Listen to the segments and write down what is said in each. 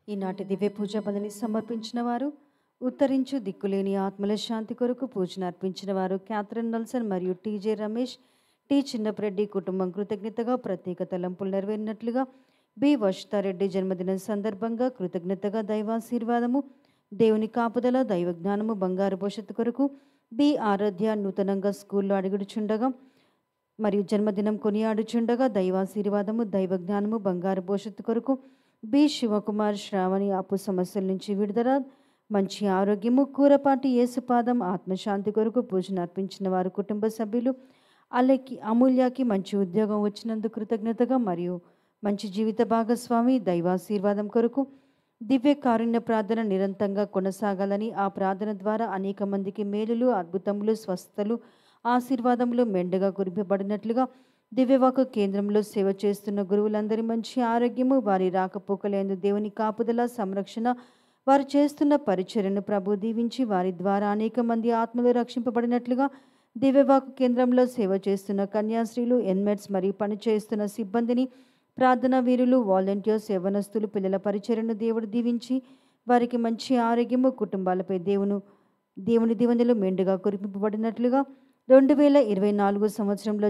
ఈనాటి దివ్య పూజ బలిని సమర్పించిన వారు ఉత్తరించు దిక్కులేని ఆత్మల శాంతి కొరకు పూజను అర్పించిన వారు క్యాథరిన్ నల్సన్ మరియు టీజే రమేష్, టి చిన్నప్రెడ్డి కుటుంబం కృతజ్ఞతగా ప్రత్యేక తలంపులు నెరవేరినట్లుగా, బి వర్షితారెడ్డి జన్మదినం సందర్భంగా కృతజ్ఞతగా దైవాశీర్వాదము, దేవుని కాపుదల, దైవ జ్ఞానము, బంగారు భవిష్యత్తు కొరకు బి ఆరాధ్య నూతనంగా స్కూల్లో అడుగుడుచుండగా మరియు జన్మదినం కొనియాడుచుండగా దైవాశీర్వాదము, దైవ జ్ఞానము, బంగారు భవిష్యత్తు కొరకు బి శివకుమార్ శ్రావణి అప్పు సమస్యల నుంచి విడుదల, మంచి ఆరోగ్యము, కూరపాటి యేసుపాదం ఆత్మశాంతి కొరకు పూజను అర్పించిన వారు కుటుంబ సభ్యులు, అమూల్యకి మంచి ఉద్యోగం వచ్చినందుకు కృతజ్ఞతగా మరియు మంచి జీవిత భాగస్వామి, దైవాశీర్వాదం కొరకు దివ్య కారుణ్య ప్రార్థన నిరంతరంగా కొనసాగాలని, ఆ ప్రార్థన ద్వారా అనేక మందికి మేలులు, అద్భుతములు, స్వస్థతలు, ఆశీర్వాదములు మెండుగా కురిపబడినట్లుగా, దివ్యవాకు కేంద్రంలో సేవ చేస్తున్న గురువులందరి మంచి ఆరోగ్యము, వారి రాకపోకలందు దేవుని కాపుదల, సంరక్షణ, వారు చేస్తున్న పరిచర్యను ప్రభు దీవించి వారి ద్వారా అనేక మంది ఆత్మలు రక్షింపబడినట్లుగా, దివ్యవాకు కేంద్రంలో సేవ చేస్తున్న కన్యాశ్రీలు, ఎన్మెట్స్ మరియు పనిచేస్తున్న సిబ్బందిని, ప్రార్థనా వీరులు, వాలంటీర్స్, యవ్వనస్తులు, పిల్లల పరిచర్యను దేవుడు దీవించి వారికి మంచి ఆరోగ్యము, కుటుంబాలపై దేవుని దీవెనలు మెండుగా కురిపింపబడినట్లుగా 2024 సంవత్సరంలో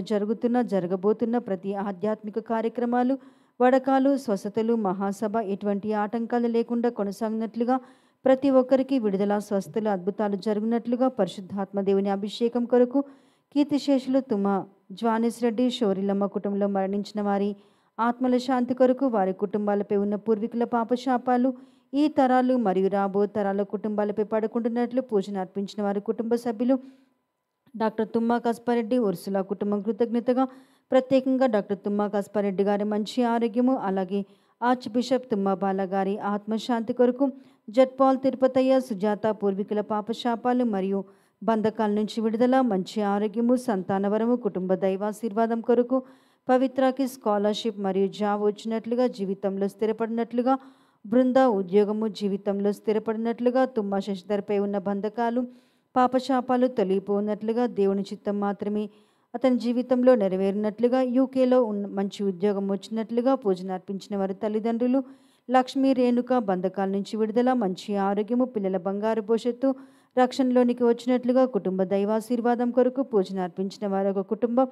జరగబోతున్న ప్రతి ఆధ్యాత్మిక కార్యక్రమాలు, వడకాలు, స్వస్థతలు, మహాసభ ఎటువంటి ఆటంకాలు లేకుండా కొనసాగినట్లుగా, ప్రతి ఒక్కరికి విడుదల, స్వస్థతలు, అద్భుతాలు జరుగునట్లుగా, పరిశుద్ధాత్మ దేవుని అభిషేకం కొరకు కీర్తిశేషులు తుమ్మ జ్వానేశ్ రెడ్డి, షోరిలమ్మ కుటుంబంలో మరణించిన వారి ఆత్మల శాంతి కొరకు, వారి కుటుంబాలపై ఉన్న పూర్వీకుల పాపశాపాలు ఈ తరాలు మరియు రాబో తరాల కుటుంబాలపై పడుకుంటున్నట్లు పూజను అర్పించిన వారి కుటుంబ సభ్యులు, డాక్టర్ తుమ్మా కస్పారెడ్డి, ఉర్సులా కుటుంబం కృతజ్ఞతగా ప్రత్యేకంగా డాక్టర్ తుమ్మా కస్పారెడ్డి గారి మంచి ఆరోగ్యము, అలాగే ఆర్చ్ బిషప్ తుమ్మా బాల గారి ఆత్మశాంతి కొరకు, జట్పాల్ తిరుపతయ్య, సుజాత పూర్వీకుల పాపశాపాలు మరియు బంధకాల నుంచి విడుదల, మంచి ఆరోగ్యము, సంతానవరము, కుటుంబ దైవాశీర్వాదం కొరకు, పవిత్రకి స్కాలర్షిప్ మరియు జాబ్ వచ్చినట్లుగా, జీవితంలో స్థిరపడినట్లుగా, బృంద ఉద్యోగము జీవితంలో స్థిరపడినట్లుగా, తుమ్మా శశిధర్పై ఉన్న బంధకాలు, పాపశాపాలు తొలగిపోయినట్లుగా, దేవుని చిత్తం మాత్రమే అతని జీవితంలో నెరవేరినట్లుగా, యూకేలో మంచి ఉద్యోగం వచ్చినట్లుగా పూజను అర్పించిన వారి తల్లిదండ్రులు లక్ష్మీ, రేణుక బంధకాల నుంచి విడుదల, మంచి ఆరోగ్యము, పిల్లల బంగారు భవిష్యత్తు రక్షణలోనికి వచ్చినట్లుగా, కుటుంబ దైవాశీర్వాదం కొరకు పూజను అర్పించిన వారి ఒక కుటుంబం,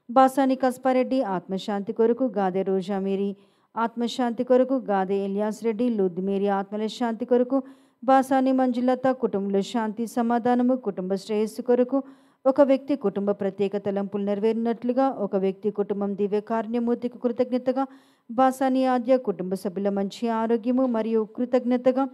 బాసాని కస్పారెడ్డి ఆత్మశాంతి కొరకు, గాదె రోజా మేరీ ఆత్మశాంతి కొరకు, గాదె ఎలియాస్ రెడ్డి, లూద్ మేరీ ఆత్మల శాంతి కొరకు, బాసాని మంజులత కుటుంబంలో శాంతి, సమాధానము, కుటుంబ శ్రేయస్సు కొరకు, ఒక వ్యక్తి కుటుంబ ప్రత్యేక తలంపులు నెరవేరినట్లుగా, ఒక వ్యక్తి కుటుంబం దివ్య కారుణ్యమూర్తికి కృతజ్ఞతగా, బాసాని ఆద్య కుటుంబ సభ్యుల మంచి ఆరోగ్యము మరియు కృతజ్ఞతగా,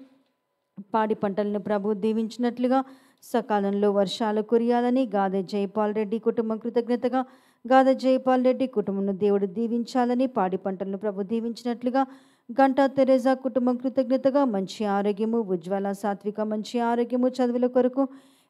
పాడి పంటలను ప్రభు దీవించినట్లుగా, సకాలంలో వర్షాలు కురియాలని, గాదె జైపాల్ రెడ్డి కుటుంబం కృతజ్ఞతగా, గాదె జైపాల్ రెడ్డి కుటుంబం దేవుడు దీవించాలని, పాడి పంటలను ప్రభు దీవించినట్లుగా, గంటా తెరేజా కుటుంబం కృతజ్ఞతగా, మంచి ఆరోగ్యము, ఉజ్వల సాత్విక మంచి ఆరోగ్యము, చదువుల కొరకు,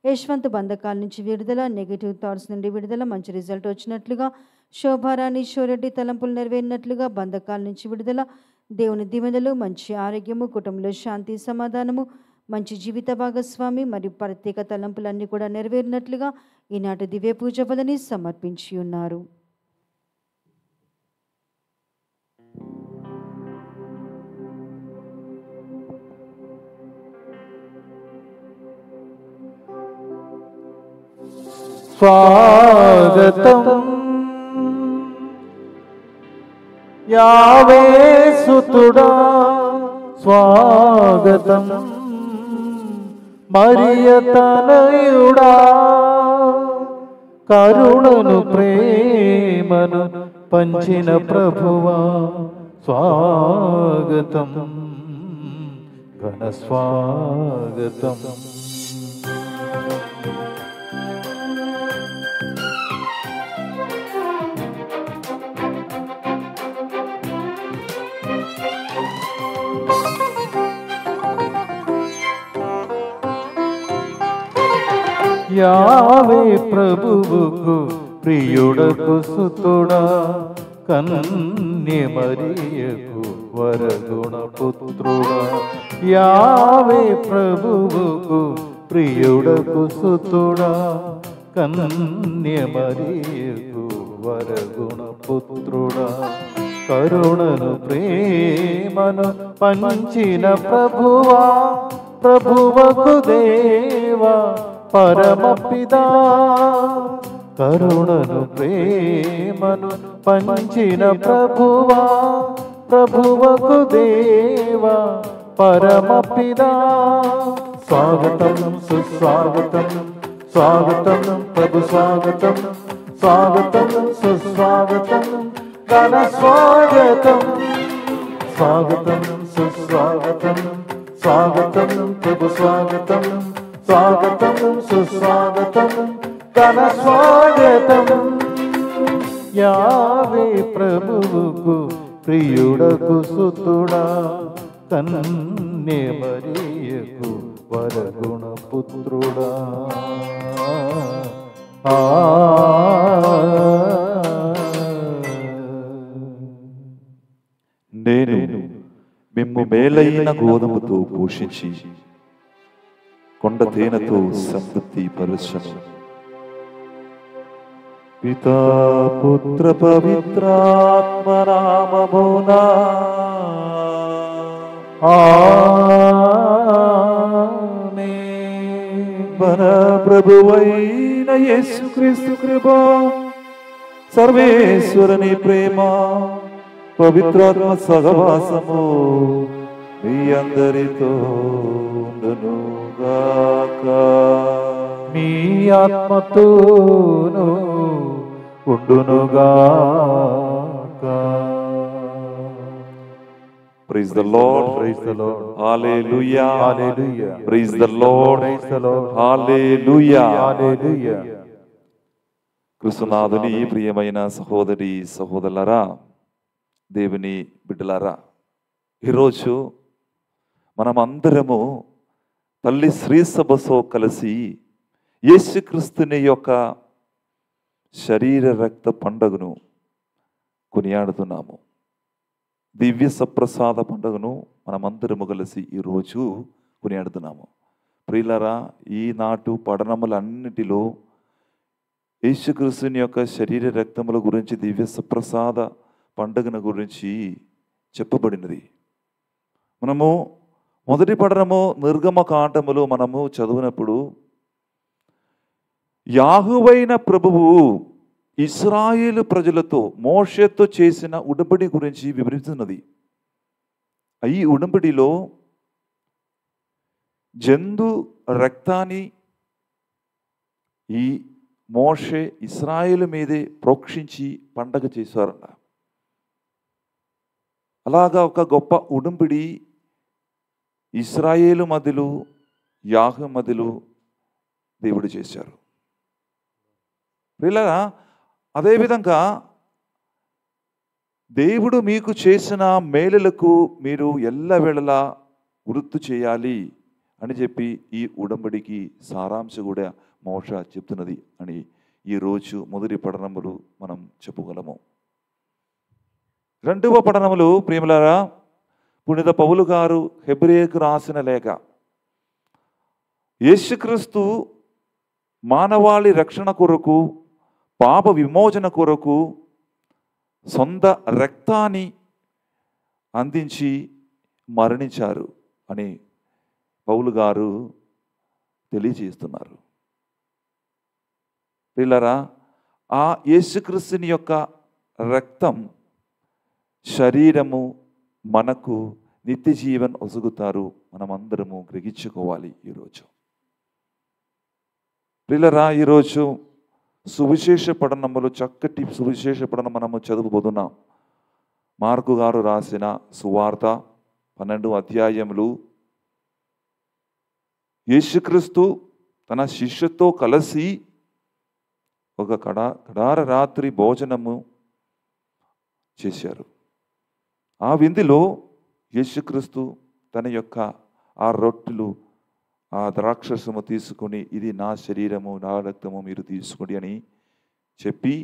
యశ్వంత్ బంధకాల నుంచి విడుదల, నెగిటివ్ థాట్స్ నుండి విడుదల, మంచి రిజల్ట్ వచ్చినట్లుగా, శోభారాణి షోరెడ్డి తలంపులు నెరవేరినట్లుగా, బంధకాల నుంచి విడుదల, దేవుని దీవెనలు, మంచి ఆరోగ్యము, కుటుంబంలో శాంతి, సమాధానము, మంచి జీవిత భాగస్వామి మరియు ప్రత్యేక తలంపులన్నీ కూడా నెరవేరినట్లుగా ఈనాటి దివ్య పూజ బలిని సమర్పించి ఉన్నారు. స్వాగతం యావే సుతుడా, స్వాగతం మరియ తనయుడా, కరుణను ప్రేమను పంచిన ప్రభువా, స్వాగతం ఘన స్వాగతం. యావే ప్రభువుకు ప్రియుడకు సుతుడా, కన్య మరియకు వరగుణ పుత్రుడా, యావే ప్రభువుకు ప్రియుడకు సుతుడా, కన్య మరియకు వరగుణ పుత్రుడా, కరుణను ప్రేమను పంచిన ప్రభువా, ప్రభువకు దేవా పరమపితా. కరుణను ప్రేమను పంచిన ప్రభువా, ప్రభువకు దేవా పరమపితా. స్వాగతం సుస్వాగతం, స్వాగతం ప్రభు స్వాగతం, స్వాగతం సుస్వాగతం ఘన స్వాగతం. స్వాగతం సుస్వాగతం, స్వాగతం ప్రభు స్వాగతం, స్వాగతం సుస్వాగతం ఘన స్వాగతం. యావే ప్రభువుకు ప్రియుడకు సుతుడా, కన్య మరియకు వరగుణ పుత్రుడా. నేను మిమ్ము మేలైన గోధుమతో పోషించి కొండ తేనెతో సంతృప్తి పరచను. పితా పుత్ర పవిత్రాత్మ నామమునా మన ప్రభువైన యేసుక్రీస్తు కృప, సర్వేశ్వరుని ప్రేమ, పవిత్రాత్మ సహవాసము మీ అందరితో ఉండునుగాక. మీ ఆత్మతోను ఉండునుగాక. Praise the Lord. Praise the Lord. Hallelujah. Hallelujah. Praise the Lord. Praise the Lord. Hallelujah. Hallelujah. కృష్ణనాథుని ప్రియమైన సహోదరి సహోదరులారా, దేవుని బిడ్డలారా, ఈరోజు మనమందరము తల్లి శ్రీ సభతో కలిసి యేసుక్రీస్తుని యొక్క శరీర రక్త పండుగను కొనియాడుతున్నాము. దివ్య సప్రసాద పండుగను మనమందరము కలిసి ఈరోజు కొనియాడుతున్నాము. ప్రియులారా, ఈనాటి పఠనములన్నిటిలో యేసుక్రీస్తుని యొక్క శరీర రక్తముల గురించి, దివ్య సప్రసాద పండుగను గురించి చెప్పబడినది. మనము మొదటి పఠనము నిర్గమకాండములో మనము చదివినప్పుడు యాహోవైన ప్రభువు ఇశ్రాయేలు ప్రజలతో మోషేతో చేసిన ఉడంబడి గురించి వివరిస్తున్నది. ఈ ఉడంబడిలో జంతు రక్తాన్ని ఈ మోషే ఇశ్రాయేలు మీదే ప్రోక్షించి పండగ చేశారంట. అలాగా ఒక గొప్ప ఉడంబడి ఇశ్రాయేలు మధ్యలో, యాహోవా మధ్యలో దేవుడు చేశారు. ప్రియులారా, అదేవిధంగా దేవుడు మీకు చేసిన మేలులకు మీరు ఎల్లవేళలా గుర్తు చేయాలి అని చెప్పి ఈ ఉడంబడికి సారాంశం కూడా మోష చెప్తున్నది అని ఈరోజు మొదటి పఠనములు మనం చెప్పగలము. రెండవ పఠనములు ప్రియములారా, పునీత పౌలు గారు హెబ్రేయుకు రాసిన లేఖ. యేసుక్రీస్తు మానవాళి రక్షణ కొరకు, పాప విమోచన కొరకు సొంత రక్తాన్ని అందించి మరణించారు అని పౌలు గారు తెలియజేస్తున్నారు. ప్రియులారా, ఆ యేసుక్రీస్తుని యొక్క రక్తం, శరీరము మనకు నిత్య జీవన్ ఒసుగుతారు. మనమందరము గ్రహించుకోవాలి. ఈరోజు ప్రియులారా, ఈరోజు సువిశేష పఠనములు, చక్కటి సువిశేష పఠనం మనము చదువుబోతున్నాం. మార్కు గారు రాసిన సువార్త 12 అధ్యాయములు. యేసుక్రీస్తు తన శిష్యుతో కలిసి ఒక కడార రాత్రి భోజనము చేశారు. ఆ విందులో యేసుక్రీస్తు తన యొక్క ఆ రొట్టెలు, ఆ ద్రాక్షరసము తీసుకొని, ఇది నా శరీరము, నా రక్తము, మీరు తీసుకోండి అని చెప్పి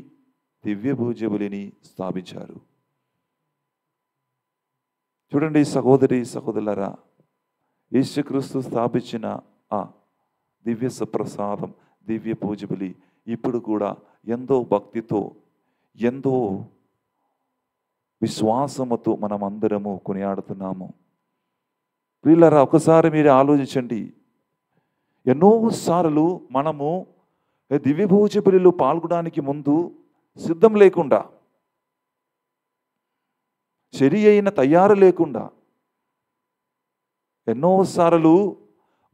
దివ్య భోజబలిని స్థాపించారు. చూడండి సహోదరి సహోదరులారా, యేసుక్రీస్తు స్థాపించిన ఆ దివ్య సప్రసాదం, దివ్య భోజబలి ఇప్పుడు కూడా ఎంతో భక్తితో, ఎంతో విశ్వాసముతో మనమందరము కొనియాడుతున్నాము. ప్రియులారా, ఒకసారి మీరు ఆలోచించండి. ఎన్నోసార్లు మనము దివ్య భోజ బలిలో పాల్గొనడానికి ముందు సిద్ధం లేకుండా, సరి అయిన తయారు లేకుండా ఎన్నోసార్లు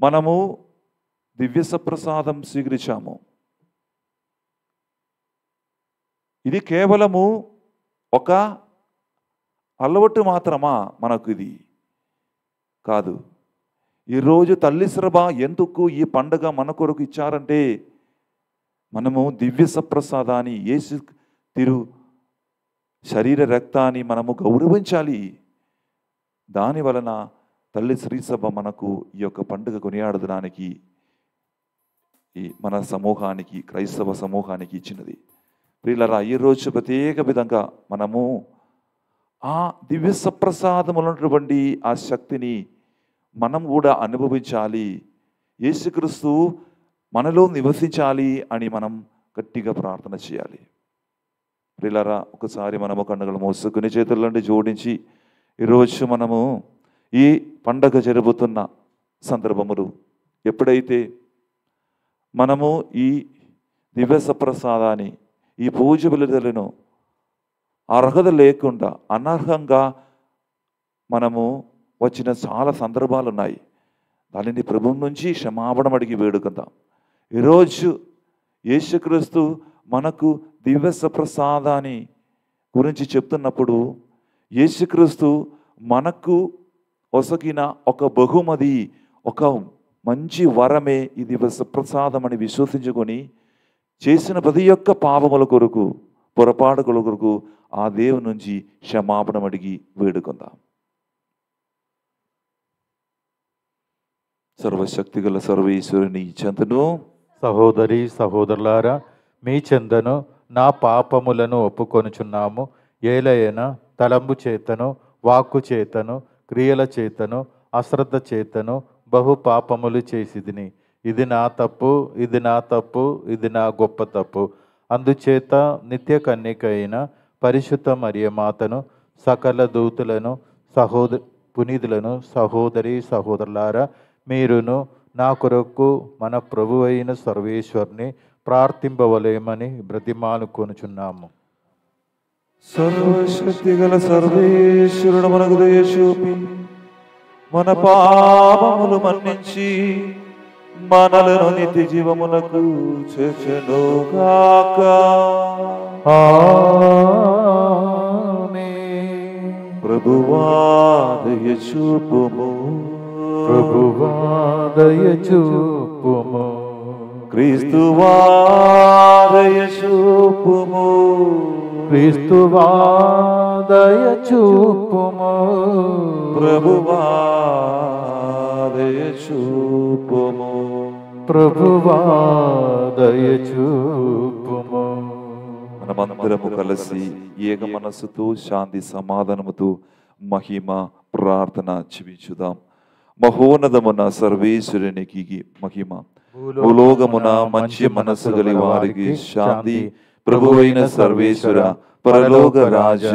మనము దివ్య సప్రసాదం స్వీకరించాము. ఇది కేవలము ఒక అలవాటు మాత్రమా మనకు? ఇది కాదు. ఈరోజు తల్లి శ్రభ ఎందుకు ఈ పండుగ మన కొరకు ఇచ్చారంటే, మనము దివ్య సప్రసాదాన్ని, యేసు తిరు శరీర రక్తాన్ని మనము గౌరవించాలి. దాని వలన తల్లి శ్రీసభ మనకు ఈ యొక్క పండుగ కొనియాడడానికి ఈ మన సమూహానికి, క్రైస్తవ సమూహానికి ఇచ్చినది. ప్రియులారా, ఈరోజు ప్రత్యేక విధంగా మనము ఆ దివ్య సప్రసాదములు ఉన్నటువంటి ఆ శక్తిని మనం కూడా అనుభవించాలి. యేసుక్రీస్తు మనలో నివసించాలి అని మనం గట్టిగా ప్రార్థన చేయాలి. ప్రియులారా, ఒకసారి మనము కన్నులు మూసుకుని చేతులండి జోడించి, ఈరోజు మనము ఈ పండగ జరుగుతున్న సందర్భములు ఎప్పుడైతే మనము ఈ దివ్య సప్రసాదాన్ని, ఈ పూజ బలులను అర్హత లేకుండా అనర్హంగా మనము వచ్చిన చాలా సందర్భాలు ఉన్నాయి. దానిని ప్రభువు నుంచి క్షమాపణ అడిగి వేడుకుందాం. ఈరోజు యేసుక్రీస్తు మనకు దివ్య సప్రసాదాన్ని గురించి చెప్తున్నప్పుడు, యేసుక్రీస్తు మనకు ఒసగిన ఒక బహుమతి, ఒక మంచి వరమే ఈ దివ్య సప్రసాదం అని విశ్వసించుకొని చేసిన ప్రతి ఒక్క పాపముల కొరకు, పొరపాటుల కొరకు ఆ దేవుని నుంచి క్షమాపణ అడిగి వేడుకుందాం. సర్వశక్తి గల సర్వేశ్వరుని చెంతను, సహోదరి సహోదరులారా, మీ చెందను నా పాపములను ఒప్పుకొనుచున్నాము. ఏలైనా తలంబు చేతను, వాక్కు చేతను, క్రియల చేతను, అశ్రద్ధ చేతను బహు పాపములు చేసిదిని. ఇది నా తప్పు, ఇది నా తప్పు, ఇది నా గొప్ప తప్పు. అందుచేత నిత్య కన్యక అయిన పరిశుద్ధ మరియమాతను, సకల దూతులను, పునీతులను, సహోదరి సహోదరులారా, మీరును నా కొరకు మన ప్రభు అయిన సర్వేశ్వరుని ప్రార్థింపవలేమని బ్రతిమాలుకొనుచున్నాము. సర్వశక్తి గల సర్వేశ్వరుడు మనకు దయ చూపి మన పాపములు మన్నించి మనలను నిత్య జీవమునకు చేర్చెనుగాక. ఆమేన్. ప్రభువా దయ చూపుము, ప్రభువా దయ చూపుము. క్రీస్తువా దయ చూపుము, క్రీస్తువా దయ చూపుము. ప్రభువా దయ చూపుము, ప్రభువా దయ చూపుము. మనమందరము కలిసి ఏక మనస్సుతో శాంతి సమాధానముతో మహిమ ప్రార్థన జీవించుదాం. మహోన్నతమున సర్వేశ్వరునికి మహిమ, భూలోకమున మంచి మనస్సు గలి వారికి శాంతి. ప్రభువైన సర్వేశ్వర, పరలోక రాజ,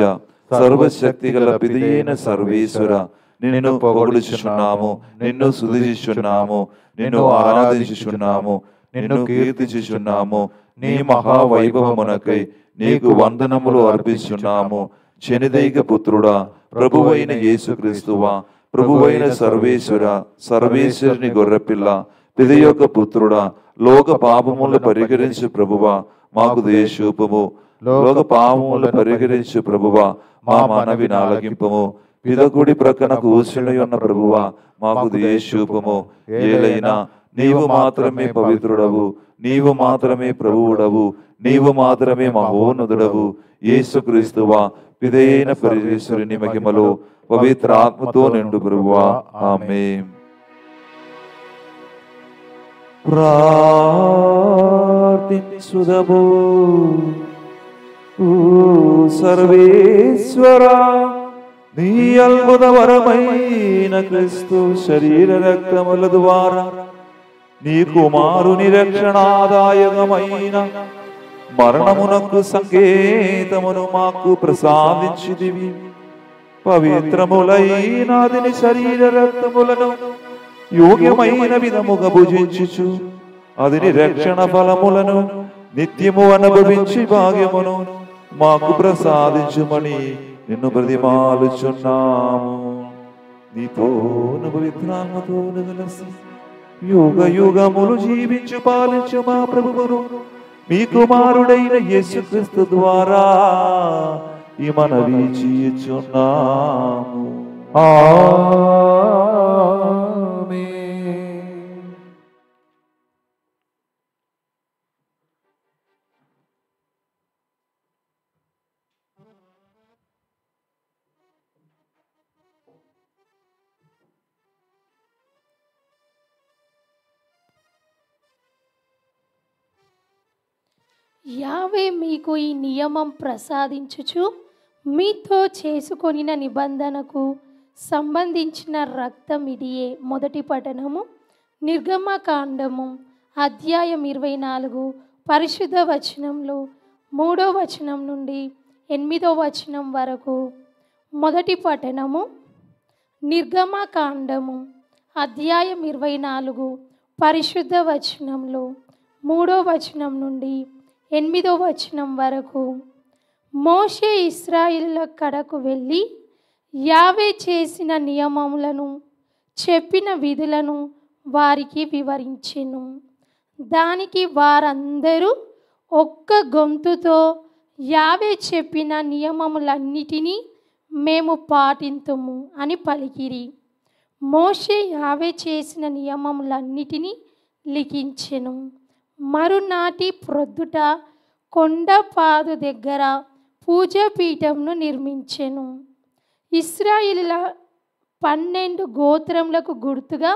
సర్వశక్తి గల పిదైన సర్వేశ్వర, నిన్ను పొగడుచున్నాము, నిన్ను స్తుతించుచున్నాము, నిన్ను ఆరాధించుచున్నాము, నిన్ను కీర్తించుచున్నాము. నీ మహావైభవమునకై నీకు వందనములు అర్పిస్తున్నాము. జనిదైక పుత్రుడా, ప్రభువైన యేసుక్రీస్తువా, ప్రభువైన సర్వేశ్వర, సర్వేశ్వరుని గొర్రెపిల్ల, పిదయొక్క పుత్రుడా, లోక పాపములు పరిహరించు ప్రభువా, మాకు దయచూపుము. లోక పాపములు పరిహరించు ప్రభువా, మా మనవి ఆలకింపుము. పిదకుడి ప్రక్కన కూర్చుని ఉన్న ప్రభువా, మాకు దయచూపుము. ఏలైనా నీవు మాత్రమే పవిత్రుడవు, నీవు మాత్రమే ప్రభువుడవు, నీవు మాత్రమే మహోన్నతుడవు. యేసుక్రీస్తువా, పిదైన పరమేశ్వరుని మహిమలో పవిత్ర ఆత్మతో నిండు ప్రభువా. ఆమేన్. ప్రార్థించుదము. ఓ సర్వేశ్వరా, నీ అద్భుతవరమైన క్రీస్తు శరీర రక్తముల ద్వారా నీ కుమారుని రక్షణాదాయకమైన మరణమునకు సంకేతమును మాకు ప్రసాదించిదివి. పవిత్రములైనాదిని శరీర రక్తములను యోగ్యమైన విధముగా భుజించుచు అదిని రక్షణ ఫలములను నిత్యము అనుభవించి భాగ్యమును మాకు ప్రసాదించుమని నిన్ను బ్రతిమాలుచున్నాము. నీతోను పవిత్రాత్మతోను కలిసి యుగ యుగములు జీవించు పాలించు మా ప్రభువును మీ కుమారుడైన యేసుక్రీస్తు ద్వారా ఈ మనవి చేయుచున్నాము. ఆమేన్. యావే మీకు ఈ నియమం ప్రసాదించుచు మీతో చేసుకొనిన నిబంధనకు సంబంధించిన రక్తం ఇదియే. మొదటి పఠనము నిర్గమకాండము అధ్యాయం 24 పరిశుద్ధ వచనంలో 3వ వచనం నుండి 8వ వచనం వరకు. మొదటి పఠనము నిర్గమకాండము అధ్యాయం 24 పరిశుద్ధ వచనంలో 3వ వచనం నుండి 8వ వచనం వరకు. మోషే ఇశ్రాయేలుల కడకు వెళ్ళి యావే చేసిన నియమములను చెప్పిన విధులను వారికి వివరించెను. దానికి వారందరూ ఒక్క గొంతుతో యావే చెప్పిన నియమములన్నిటినీ మేము పాటింతుము అని పలికిరి. మోషే యావే చేసిన నియమములన్నిటినీ లిఖించెను. మరునాటి ప్రొద్దుట కొండపాదు దగ్గర పూజాపీఠంను నిర్మించెను. ఇశ్రాయేలుల 12 గోత్రములకు గుర్తుగా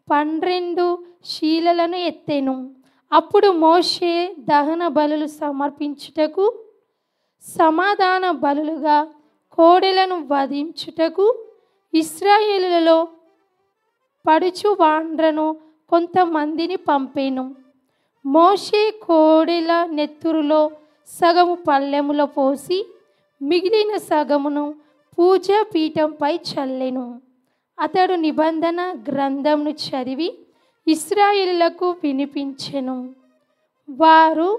12 శీలలను ఎత్తెను. అప్పుడు మోషే దహన బలులు సమర్పించుటకు, సమాధాన బలులుగా కోడెలను వధించుటకు ఇశ్రాయేలులలో పడుచు వాండ్రను కొంతమందిని పంపెను. మోషే కోడెల నెత్తురులో సగము పళ్ళెములో పోసి మిగిలిన సగమును పూజాపీఠంపై చల్లెను. అతడు నిబంధన గ్రంథంను చదివి ఇశ్రాయేలులకు వినిపించెను. వారు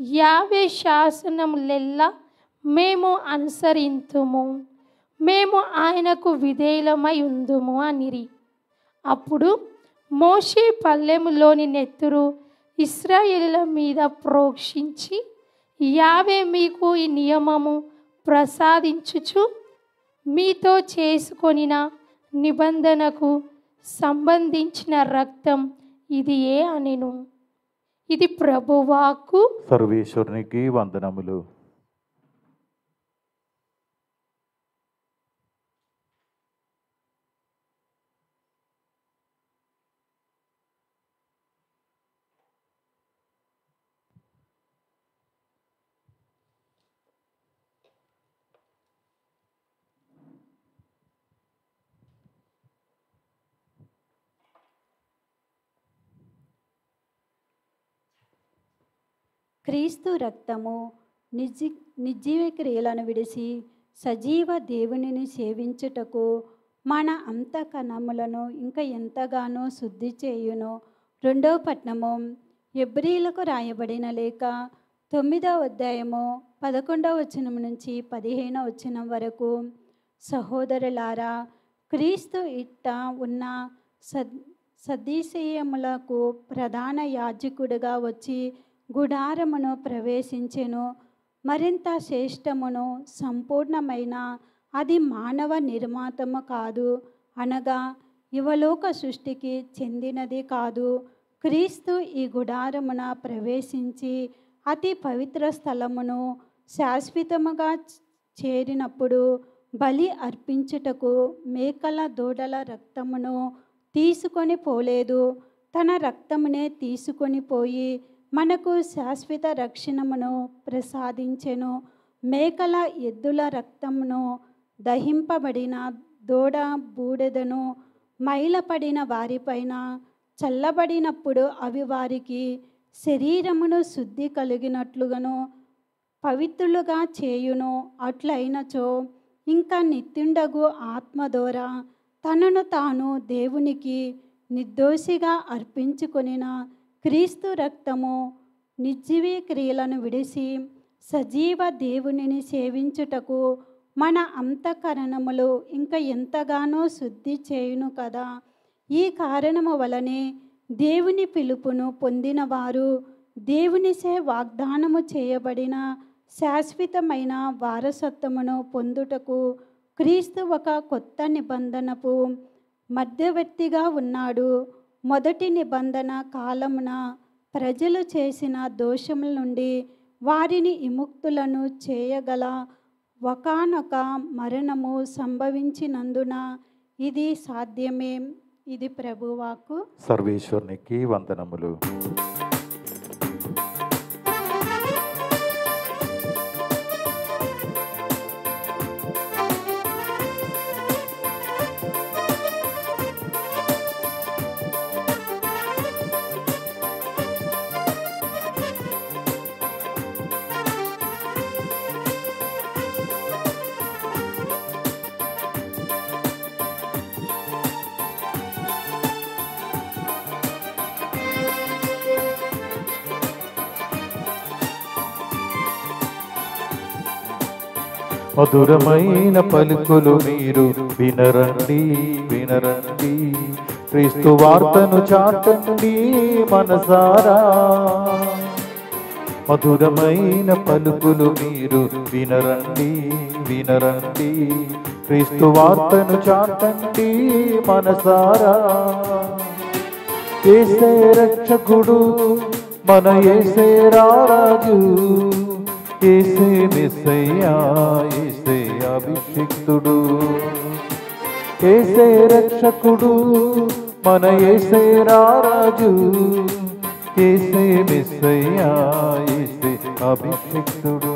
యావే శాసనములెల్లా మేము అనుసరింతుము, మేము ఆయనకు విధేయులమై ఉందుము అనిరి. అప్పుడు మోషే పళ్ళెములోని నెత్తురు ఇశ్రాయేలుల మీద ప్రోక్షించి యావే మీకు ఈ నియమము ప్రసాదించుచు మీతో చేసుకొనిన నిబంధనకు సంబంధించిన రక్తం ఇదియే అనెను. ఇది ప్రభువాక్కు. సర్వేశ్వరునికి వందనములు. క్రీస్తు రక్తము నిర్జీవ క్రియలను విడిచి సజీవ దేవునిని సేవించుటకు మన అంతఃకరణములను ఇంకా ఎంతగానో శుద్ధి చేయును. 2వ పట్నము హెబ్రీయులకు రాయబడిన లేఖ 9వ అధ్యాయము 11వ వచనం నుంచి 15వ వచనం వరకు. సహోదరులారా, క్రీస్తు ఇట్ట ఉన్న సదీశయములకు ప్రధాన యాజకుడిగా వచ్చి గుడారమును ప్రవేశించెను. మరింత శ్రేష్టమును సంపూర్ణమైన అది మానవ నిర్మాతము కాదు, అనగా యువలోక సృష్టికి చెందినది కాదు. క్రీస్తు ఈ గుడారమున ప్రవేశించి అతి పవిత్ర స్థలమును శాశ్వతముగా చేరినప్పుడు బలి అర్పించుటకు మేకల దూడల రక్తమును తీసుకొని పోలేదు, తన రక్తమునే తీసుకొని పోయి మనకు శాశ్వత రక్షణమును ప్రసాదించెను. మేకల ఎద్దుల రక్తమును, దహింపబడిన దూడ బూడిదను మైలపడిన వారిపైన చల్లబడినప్పుడు అవి వారికి శరీరమును శుద్ధి కలిగినట్లుగాను పవిత్రులుగా చేయును. అట్లయినచో ఇంకా నిత్యుండగు ఆత్మ ద్వారా తనను తాను దేవునికి నిర్దోషిగా అర్పించుకొనిన క్రీస్తు రక్తము నిర్జీవ క్రియలను విడిసి సజీవ దేవునిని సేవించుటకు మన అంతఃకరణములు ఇంకా ఎంతగానో శుద్ధి చేయును కదా. ఈ కారణము వలనే దేవుని పిలుపును పొందిన వారు దేవునిచే వాగ్దానము చేయబడిన శాశ్వతమైన వారసత్వమును పొందుటకు క్రీస్తు ఒక కొత్త నిబంధనకు మధ్యవర్తిగా ఉన్నాడు. మొదటి నిబంధన కాలమున ప్రజలు చేసిన దోషముల నుండి వారిని విముక్తులను చేయగల ఒకానొక మరణము సంభవించినందున ఇది సాధ్యమే. ఇది ప్రభువాకు. సర్వేశ్వరునికి వందనములు. మధురమైన పలుకులు మీరు వినరండి, వినరండి. క్రీస్తు వార్తను చాటండి మనసారా. మధురమైన పలుకులు మీరు వినరండి, వినరండి. క్రీస్తు వార్తను చాటండి మనసారా. యేసే రక్షకుడు మన యేసే రారాజు, యేసే మెస్సయ్యా, యేసే అభిషిక్తుడు. యేసే రక్షకుడు మన యేసే రారాజు, యేసే మెస్సయ్యా, యేసే అభిషిక్తుడు.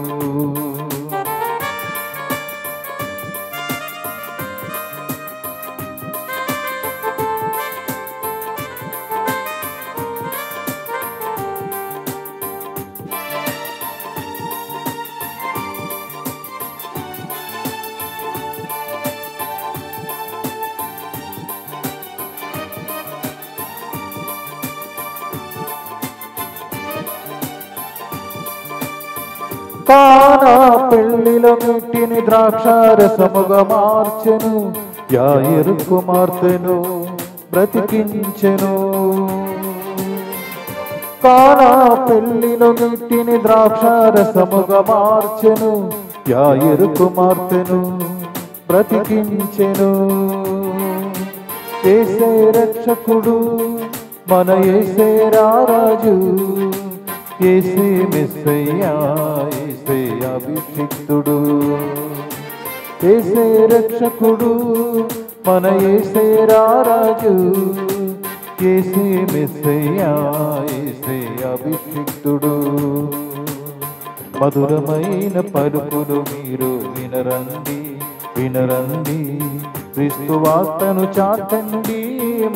కానా పెళ్లిలో మెట్టిని ద్రాక్షారసముగా మార్చెను, యాయిరు కుమార్తెను బ్రతికించెను. కానా పెళ్లిలో మెట్టిని ద్రాక్షారసముగా మార్చెను, యాయిరు కుమార్తెను బ్రతికించెను. యేసే రక్షకుడు మన యేసే రారాజు, యేసే మెస్సయ్యా, యేసే అభిషిక్తుడు. యేసే రక్షకుడు మన యేసే రారాజు, యేసే మెస్సయ్యా, యేసే అభిషిక్తుడు. మధురమైన పలుకులు మీరు వినరండి, వినరండి. క్రీస్తు వార్తను చాటండి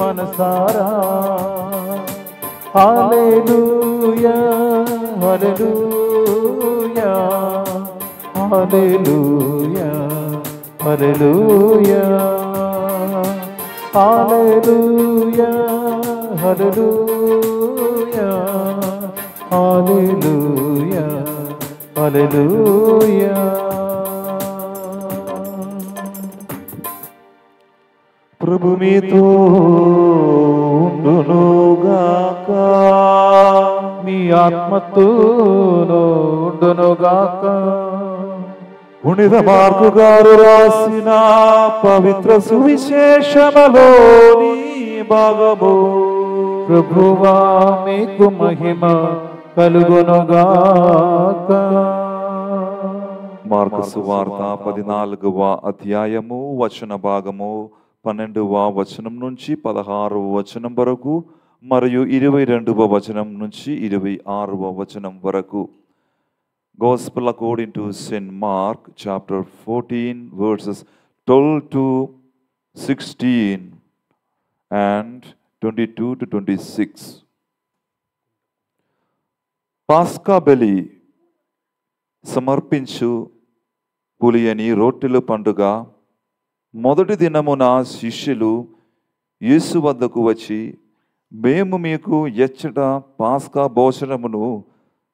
మనసారా. హల్లెలూయా, హల్లెలూయా, హల్లెలూయా, హల్లెలూయా, హల్లెలూయా, హల్లెలూయా, హల్లెలూయా, హల్లెలూయా. ప్రభు మీతో ఉండునుగాక, మీ ఆత్మతోను ఉండునుగాక. పునీత మార్కు గారు రాసిన పవిత్ర సువిశేషములోని భాగము. ప్రభువా మీకు మహిమ కలుగునుగాక. మార్కు సువార్త 14వ అధ్యాయము వచన భాగము 12వ వచనం నుంచి 16వ వచనం వరకు మరియు 22వ వచనం నుంచి 26వ వచనం వరకు. Gospel according to St. Mark, chapter 14, verses 12 to 16 and 22 to 26. పాస్కా బలి సమర్పించు పులియని రొట్టెల పండుగ మొదటి దినమున శిష్యులు యేసు వద్దకు వచ్చి, మేము మీకు ఎచ్చట పాస్కా భోజనమును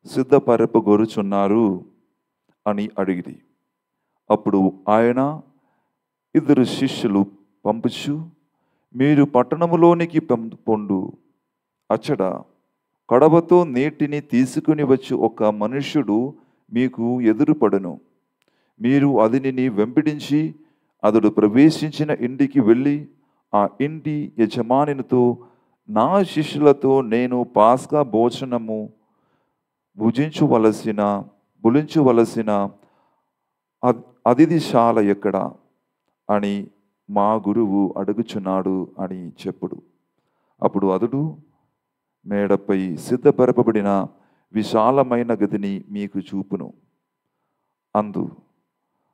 సిద్ధపరపగోరుచున్నారు అని అడిగిరి. అప్పుడు ఆయన ఇద్దరు శిష్యులు పంపుచు, మీరు పట్టణములోనికి పొండు, అచ్చట కడవతో నీటిని తీసుకుని వచ్చి ఒక మనుష్యుడు మీకు ఎదురుపడును. మీరు అతనిని వెంబడించి అతడు ప్రవేశించిన ఇంటికి వెళ్ళి ఆ ఇంటి యజమానితో, నా శిష్యులతో నేను పాస్కా భోజనము భుజించవలసిన అతిథిశాల ఎక్కడ అని మా గురువు అడుగుచున్నాడు అని చెప్పుడు. అప్పుడు అతడు, మేడపై సిద్ధపరపబడిన విశాలమైన గదిని మీకు చూపును. అందు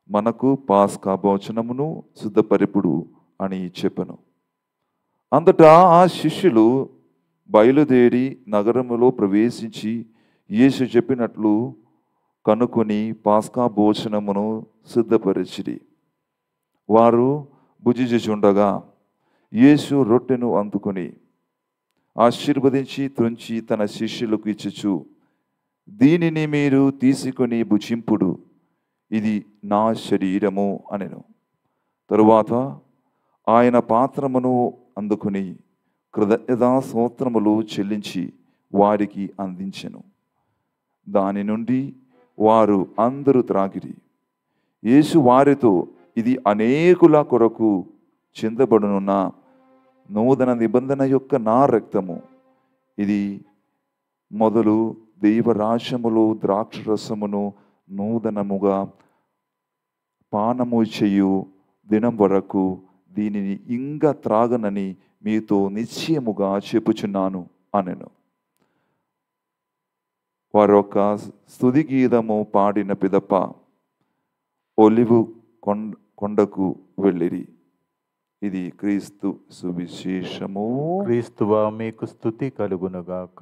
మనకు పాస్కా భోజనమును సిద్ధపరపుడు అని చెప్పను. అంతటా ఆ శిష్యులు బయలుదేరి నగరములో ప్రవేశించి యేసు చెప్పినట్లు కనుకొని పాస్కా భోజనమును సిద్ధపరిచిరి. వారు భుజించుచుండగా యేసు రొట్టెను అందుకొని ఆశీర్వదించి త్రుంచి తన శిష్యులకు ఇచ్చుచు, దీనిని మీరు తీసుకొని భుజింపుడు, ఇది నా శరీరము అనెను. తరువాత ఆయన పాత్రమును అందుకుని కృతజ్ఞతాస్తోత్రములు చెల్లించి వారికి అందించెను. దాని నుండి వారు అందరూ త్రాగిరి. యేసు వారితో, ఇది అనేకుల కొరకు చిందబడునున్న నూతన నిబంధన యొక్క నా రక్తము. ఇది మొదలు దైవరాజ్యములో ద్రాక్షరసమును నూతనముగా పానము చేయు దినం వరకు దీనిని ఇంకా త్రాగనని మీతో నిశ్చయముగా చెప్పుచున్నాను అనెను. వారొక స్తుతి గీతము పాడిన పిదప ఒలివు కొండకు వెళ్ళిరి. ఇది క్రీస్తు సువిశేషము. క్రీస్తువా మీకు స్తుతి కలుగునుగాక.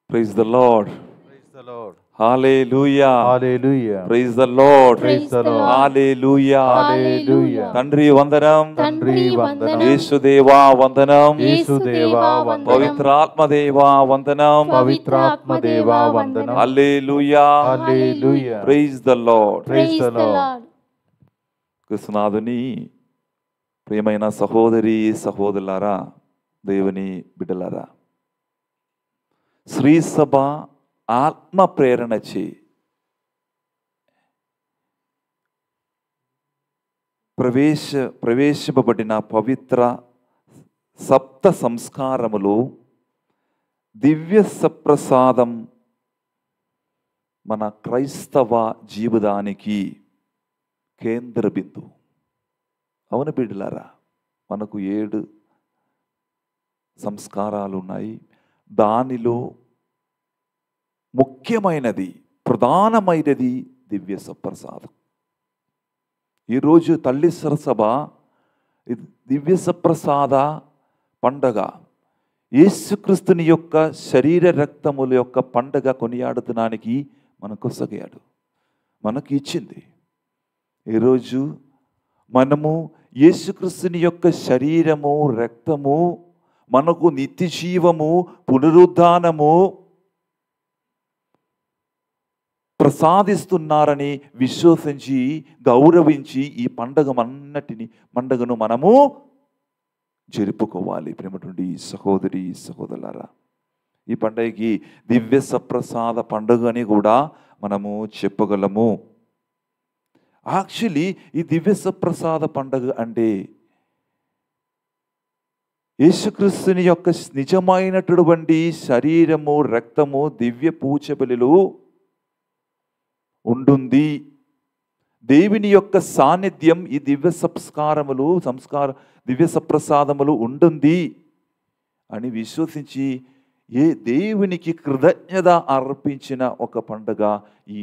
Praise the Lord. Praise the Lord. Hallelujah. Hallelujah. Praise the Lord. Praise the Lord. Hallelujah. Hallelujah. తండ్రి వందనం, తండ్రి వందనం, యేసుదేవా వందనం, యేసుదేవా వందనం, పవిత్రాత్మదేవా వందనం, పవిత్రాత్మదేవా వందనం. Hallelujah. Hallelujah. Praise the Lord. Praise the Lord. కృష్ణనాథుని ప్రియమైన సహోదరి సహోదరులారా, దేవుని బిడ్డలారా, శ్రీ సభ ఆత్మ ప్రేరణచే ప్రవేశింపబడిన పవిత్ర సప్త సంస్కారములు దివ్య సప్రసాదం మన క్రైస్తవ జీవితానికి కేంద్ర బిందువు. అవును బిడ్డలారా, మనకు 7 సంస్కారాలు ఉన్నాయి. దానిలో ముఖ్యమైనది, ప్రధానమైనది దివ్య సప్రసాదం. ఈరోజు తల్లి సరసభ దివ్య సప్రసాద పండగ, యేసుక్రీస్తుని యొక్క శరీర రక్తముల యొక్క పండగ కొనియాడుతున్నానికి మనకు సగాడు, మనకి ఇచ్చింది. ఈరోజు మనము యేసుక్రీస్తుని యొక్క శరీరము రక్తము మనకు నిత్య జీవము పునరుద్ధానము ప్రసాదిస్తున్నారని విశ్వసించి గౌరవించి ఈ పండగను మనము జరుపుకోవాలి. ప్రేమటువంటి సహోదరి సహోదరులారా, ఈ పండగకి దివ్య సప్రసాద పండుగ అని కూడా మనము చెప్పగలము. యాక్చువల్లీ ఈ దివ్య సప్రసాద పండుగ అంటే యేసుక్రీస్తుని యొక్క నిజమైనటువంటి శరీరము రక్తము దివ్య పూజ బలిలో ఉంటుంది. దేవుని యొక్క సాన్నిధ్యం ఈ దివ్య దివ్య సప్రసాదములు ఉంటుంది అని విశ్వసించి దేవునికి కృతజ్ఞత అర్పించిన ఒక పండుగ ఈ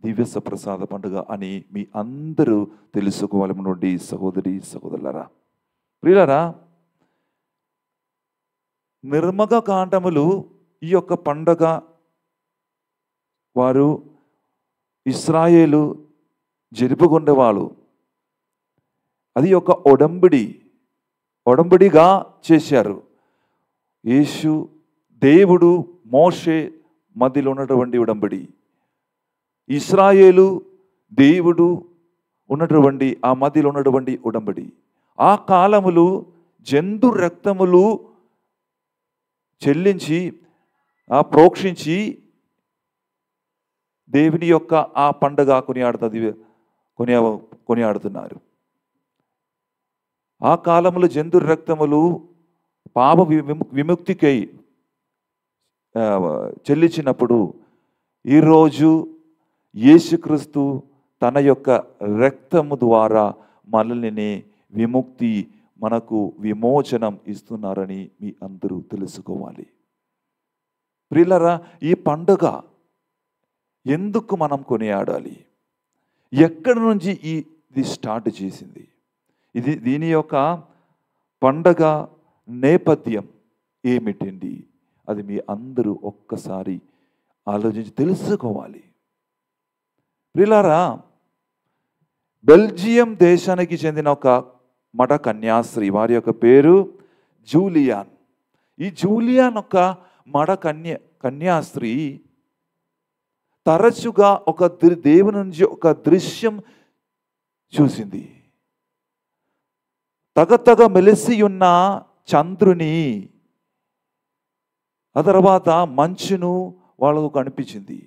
దివ్య సప్రసాద పండుగ అని మీ అందరూ తెలుసుకోవాలి. నుండి సహోదరి సహోదరులారా, ప్రియులారా, నిర్మగకాండములు ఈ యొక్క పండగ వారు ఇశ్రాయేలు జరుపుకునేవాళ్ళు. అది ఒక ఒడంబడిగా చేశారు. యేసు దేవుడు మోషే మధ్యలో ఉన్నటువంటి ఉడంబడి, ఇశ్రాయేలు దేవుడు ఉన్నటువంటి ఆ మధ్యలో ఉన్నటువంటి ఉడంబడి. ఆ కాలములు జంతు రక్తములు చెల్లించి ప్రోక్షించి దేవుని యొక్క ఆ పండగ కొనియాడుతున్నారు. ఆ కాలములో జంతు రక్తములు పాప విముక్తికై చెల్లించినప్పుడు ఈరోజు యేసుక్రీస్తు తన యొక్క రక్తము ద్వారా మనల్ని విముక్తి, మనకు విమోచనం ఇస్తున్నారని మీ అందరూ తెలుసుకోవాలి. ప్రియులారా, ఈ పండుగ ఎందుకు మనం కొనియాడాలి? ఎక్కడి నుంచి ఇది స్టార్ట్ చేసింది? దీని యొక్క పండగ నేపథ్యం ఏమిటండి? అది మీ అందరూ ఒక్కసారి ఆలోచించి తెలుసుకోవాలి. ప్రియులారా, బెల్జియం దేశానికి చెందిన ఒక మఠ కన్యాస్త్రీ, వారి యొక్క పేరు జూలియాన్. ఈ జూలియాన్ ఒక మఠ కన్యాస్త్రీ తరచుగా ఒక దేవుని నుంచి ఒక దృశ్యం చూసింది. తగతగ మెలిసి ఉన్న చంద్రుని, ఆ తర్వాత మంచును వాళ్ళకు కనిపించింది.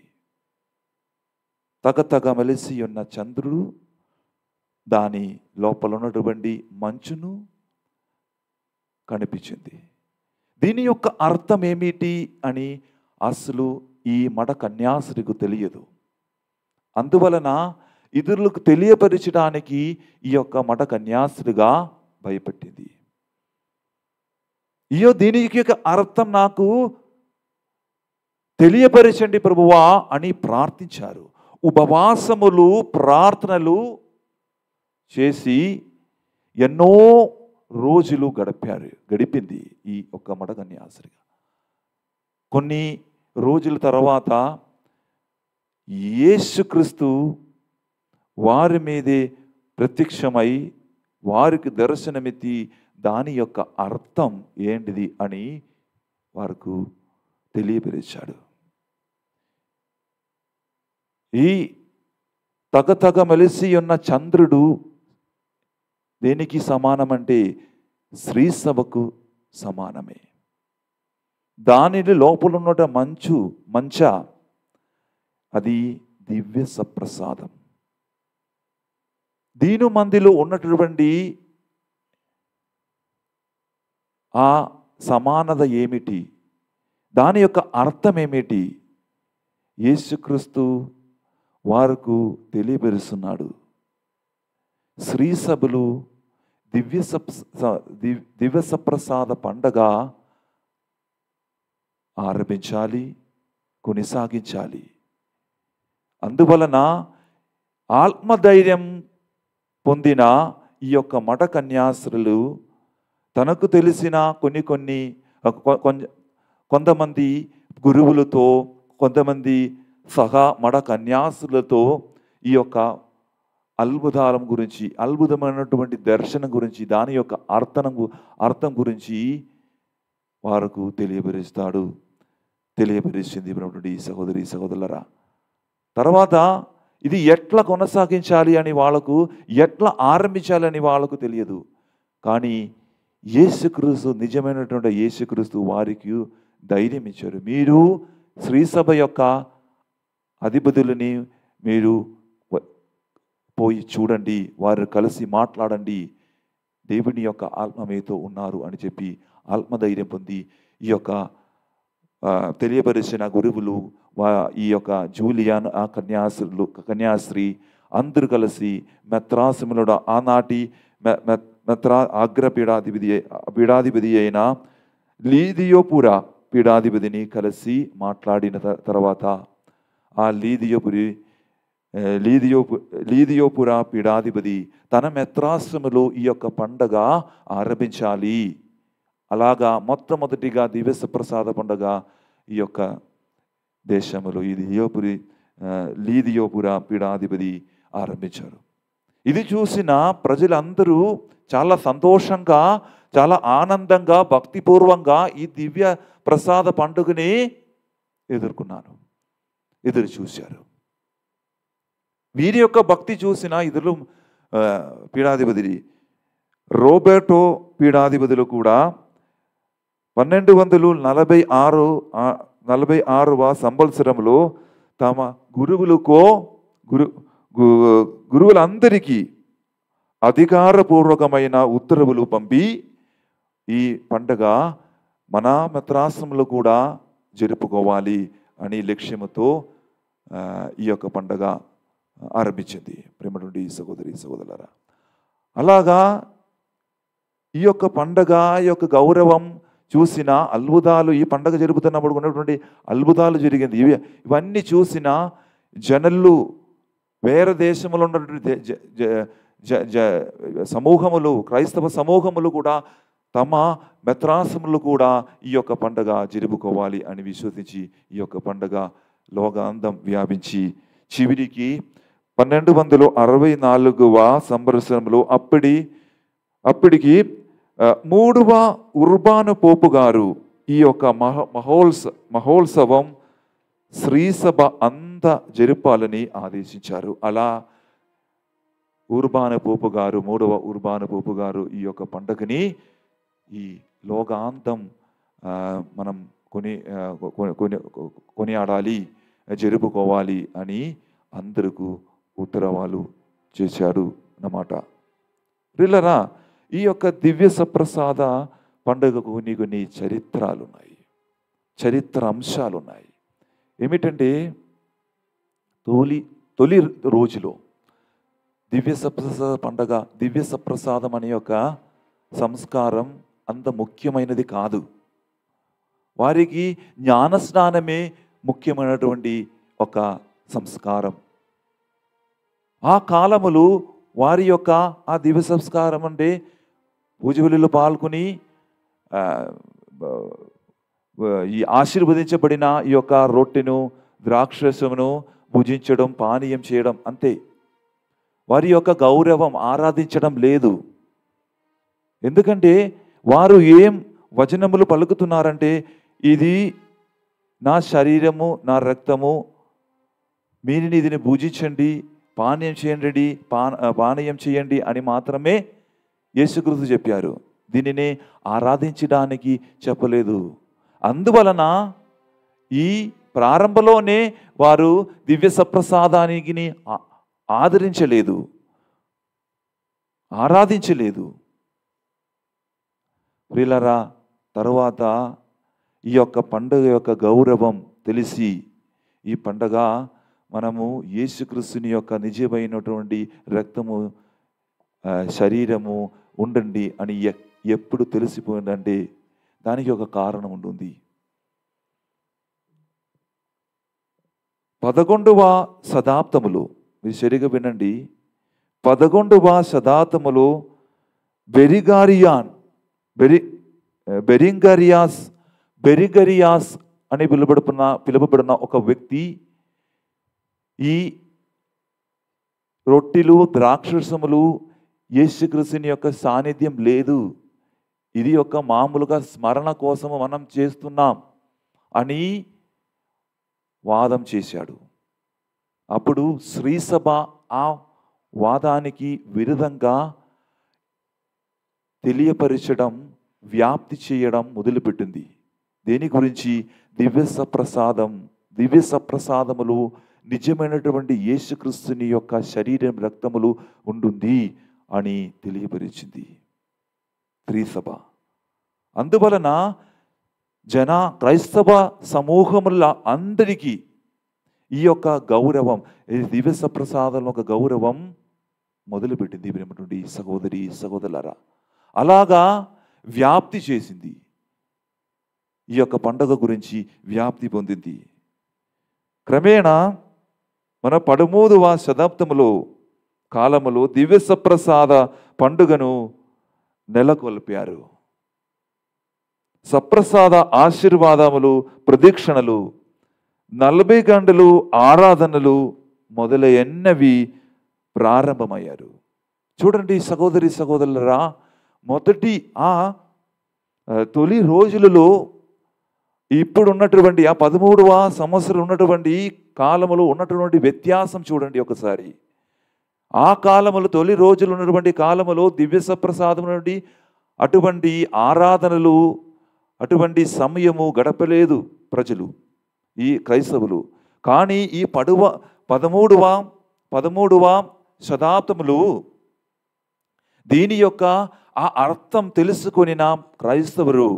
తగతగ మెలిసి ఉన్న చంద్రుడు, దాని లోపల ఉన్నటువంటి మంచును కనిపించింది. దీని యొక్క అర్థం ఏమిటి అని అసలు ఈ మఠ కన్యాస్త్రీకు తెలియదు. అందువలన ఇతరులకు తెలియపరచడానికి ఈ యొక్క మఠ కన్యాస్త్రీగా భయపెట్టింది. దీనికి యొక్క అర్థం నాకు తెలియపరచండి ప్రభువా అని ప్రార్థించారు. ఉపవాసములు, ప్రార్థనలు చేసి ఎన్నో రోజులు గడిపింది ఈ ఒక్క మఠ కన్యాస్త్రీగా. కొన్ని రోజుల తర్వాత యేసుక్రీస్తు వారి మీదే ప్రత్యక్షమై వారికి దర్శనమిచ్చి దాని యొక్క అర్థం ఏంటిది అని వారికి తెలియపరిచాడు. ఈ తగతగ మెలిసి ఉన్న చంద్రుడు దేనికి సమానమంటే శ్రీసభకు సమానమే. దానిని లోపల ఉన్న మంచ అది దివ్య సప్రసాదం. దీని మందిలో ఉన్నటువంటి ఆ సమానత ఏమిటి? దాని యొక్క అర్థం ఏమిటి? యేసుక్రీస్తు వారికి తెలియపరుస్తున్నాడు. శ్రీసభలు దివ్య సప్రసాద పండగ ఆరంభించాలి, కొనసాగించాలి. అందువలన ఆత్మధైర్యం పొందిన ఈ యొక్క మఠ కన్యాస్త్రీలు తనకు తెలిసిన కొంతమంది గురువులతో, కొంతమంది సహా మఠ కన్యాస్త్రులతో ఈ యొక్క అద్భుతాలం గురించి, అద్భుతమైనటువంటి దర్శనం గురించి, దాని యొక్క అర్థం గురించి వారికి తెలియపరిచింది సహోదరి సహోదరులరా. తర్వాత ఇది ఎట్లా కొనసాగించాలి అని వాళ్ళకు, ఎట్లా ఆరంభించాలని వాళ్ళకు తెలియదు. కానీ యేసుక్రీస్తు, నిజమైనటువంటి యేసుక్రీస్తు వారికి ధైర్యం ఇచ్చారు. మీరు శ్రీసభ యొక్క అధిపతులని మీరు పోయి చూడండి, వారు కలిసి మాట్లాడండి, దేవుని యొక్క ఆత్మ మీతో ఉన్నారు అని చెప్పి ఆత్మధైర్యం పొంది ఈ యొక్క తెలియపరిచిన గురువులు, ఈ యొక్క జూలియాన్ ఆ కన్యాస్త్రీ అందరూ కలిసి మెత్రాసములో ఆనాటి అగ్ర పీఠాధిపతి అయిన లీదియోపుర పీఠాధిపతిని కలిసి మాట్లాడిన తర్వాత ఆ లీదియోపుర పీఠాధిపతి తన మెత్రాశ్రములో ఈ యొక్క పండగ ఆరంభించాలి అలాగా మొట్టమొదటిగా దివ్య సప్రసాద పండుగ ఈ యొక్క దేశంలో ఇది లీదియోపుర పీఠాధిపతి ఆరంభించారు. ఇది చూసిన ప్రజలందరూ చాలా సంతోషంగా, చాలా ఆనందంగా, భక్తిపూర్వంగా ఈ దివ్య ప్రసాద పండుగని ఎదురు చూశారు. వీరి యొక్క భక్తి చూసిన ఇతరులు పీఠాధిపతి రోబర్టో పీఠాధిపతులు కూడా 1246వ సంవత్సరంలో తమ గురువులందరికీ అధికారపూర్వకమైన ఉత్తర్వులు పంపి ఈ పండగ మన మెత్రాసనంలో కూడా జరుపుకోవాలి అని లక్ష్యముతో ఈ యొక్క పండగ ఆరంభించింది. ప్రేమటువంటి సహోదరి సహోదరులారా, అలాగా ఈ యొక్క పండగ యొక్క గౌరవం చూసిన అద్భుతాలు, ఈ పండగ జరుపుతున్నప్పుడు ఉన్నటువంటి అద్భుతాలు జరిగింది. ఇవన్నీ చూసిన జనులు, వేరే దేశంలో ఉన్నటువంటి సమూహములు, క్రైస్తవ సమూహములు కూడా తమ మెత్రాసములు కూడా ఈ యొక్క పండగ జరుపుకోవాలి అని విశ్వసించి ఈ యొక్క పండగ లోకాంతం వ్యాపించి చివరికి 1264వ సంవత్సరంలో అప్పటికి 3వ ఉర్బాను పోపు గారు ఈ యొక్క మహోత్సవం శ్రీసభ అంతా జరపాలని ఆదేశించారు. అలా ఉర్బాను పోపు గారు, 3వ ఉర్బాను పోపు గారు ఈ యొక్క పండుగని ఈ లోకాంతం మనం కొనియాడాలి, జరుపుకోవాలి అని అందరికీ ఉత్తర్వులు చేశాడు అన్నమాట. ప్రియులారా, ఈ యొక్క దివ్య సప్రసాద పండుగకు కొన్ని చరిత్రలు ఉన్నాయి, చరిత్ర అంశాలు ఉన్నాయి. ఏమిటంటే తొలి రోజులో దివ్య సప్రసాద పండుగ, దివ్య సప్రసాదం అనే యొక్క సంస్కారం అంత ముఖ్యమైనది కాదు. వారికి జ్ఞానస్నానమే ముఖ్యమైనటువంటి ఒక సంస్కారం. ఆ కాలములు వారి యొక్క ఆ దివ్య సంస్కారం అంటే పూజబలిలో పాల్గొని ఈ ఆశీర్వదించబడిన ఈ యొక్క రొట్టెను, ద్రాక్షరసమును భుజించడం, పానీయం చేయడం అంతే. వారి యొక్క గౌరవం ఆరాధించడం లేదు. ఎందుకంటే వారు ఏం వచనములు పలుకుతున్నారంటే, ఇది నా శరీరము, నా రక్తము, మీరు దీన్ని భుజించండి, పానీయం చేయండి, పానీయం చేయండి అని మాత్రమే యేసుక్రీస్తు చెప్పారు. దీనిని ఆరాధించడానికి చెప్పలేదు. అందువలన ఈ ప్రారంభంలోనే వారు దివ్య సప్రసాదానికి ఆదరించలేదు, ఆరాధించలేదు. ప్రియులారా, తరువాత ఈ యొక్క పండుగ యొక్క గౌరవం తెలిసి ఈ పండుగ మనము యేసుక్రీస్తుని యొక్క నిజమైనటువంటి రక్తము, శరీరము ఉండండి అని ఎప్పుడు తెలిసిపోయిందంటే దానికి ఒక కారణం ఉంటుంది. 11వ శతాబ్దములో, మీరు సరిగా వినండి, 11వ శతాబ్దములో బెరింగరియాస్ అని పిలువబడిన ఒక వ్యక్తి ఈ రొట్టెలు, ద్రాక్షరసములు, యేసుక్రీస్తుని యొక్క సాన్నిధ్యం లేదు, ఇది ఒక మామూలుగా స్మరణ కోసము మనం చేస్తున్నాం అని వాదం చేశాడు. అప్పుడు శ్రీసభ ఆ వాదానికి విరుద్ధంగా తెలియపరచడం, వ్యాప్తి చేయడం మొదలుపెట్టింది. దేని గురించి? దివ్య సప్రసాదములు నిజమైనటువంటి యేసుక్రీస్తుని యొక్క శరీరం, రక్తములు ఉంటుంది అని తెలియపరిచింది శ్రీసభ. అందువలన క్రైస్తవ సమూహముల అందరికీ ఈ యొక్క గౌరవం, దివ్య సప్రసాదం ఒక గౌరవం మొదలుపెట్టింది. ప్రేమటువంటి సహోదరి సహోదరులారా, అలాగా వ్యాప్తి చేసింది. ఈ యొక్క పండుగ గురించి వ్యాప్తి పొందింది. క్రమేణా మన 13వ శతాబ్దములో కాలములో దివ్య సప్రసాద పండుగను నెలకొల్పారు. సప్రసాద ఆశీర్వాదములు, ప్రదక్షిణలు, 40 గంటలు ఆరాధనలు మొదలైనవి ప్రారంభమయ్యారు. చూడండి సహోదరి సహోదరులరా, మొదటి తొలి రోజులలో ఇప్పుడు ఉన్నటువంటి 13వ సంవత్సరం ఉన్నటువంటి కాలములో ఉన్నటువంటి వ్యత్యాసం చూడండి ఒకసారి. ఆ కాలములో తొలి రోజులు ఉన్నటువంటి కాలములో దివ్య సప్రసాదం నుండి అటువంటి ఆరాధనలు, అటువంటి సమయము గడపలేదు ప్రజలు, ఈ క్రైస్తవులు. కానీ ఈ 13వ శతాబ్దములు దీని యొక్క ఆ అర్థం తెలుసుకొనిన క్రైస్తవులు,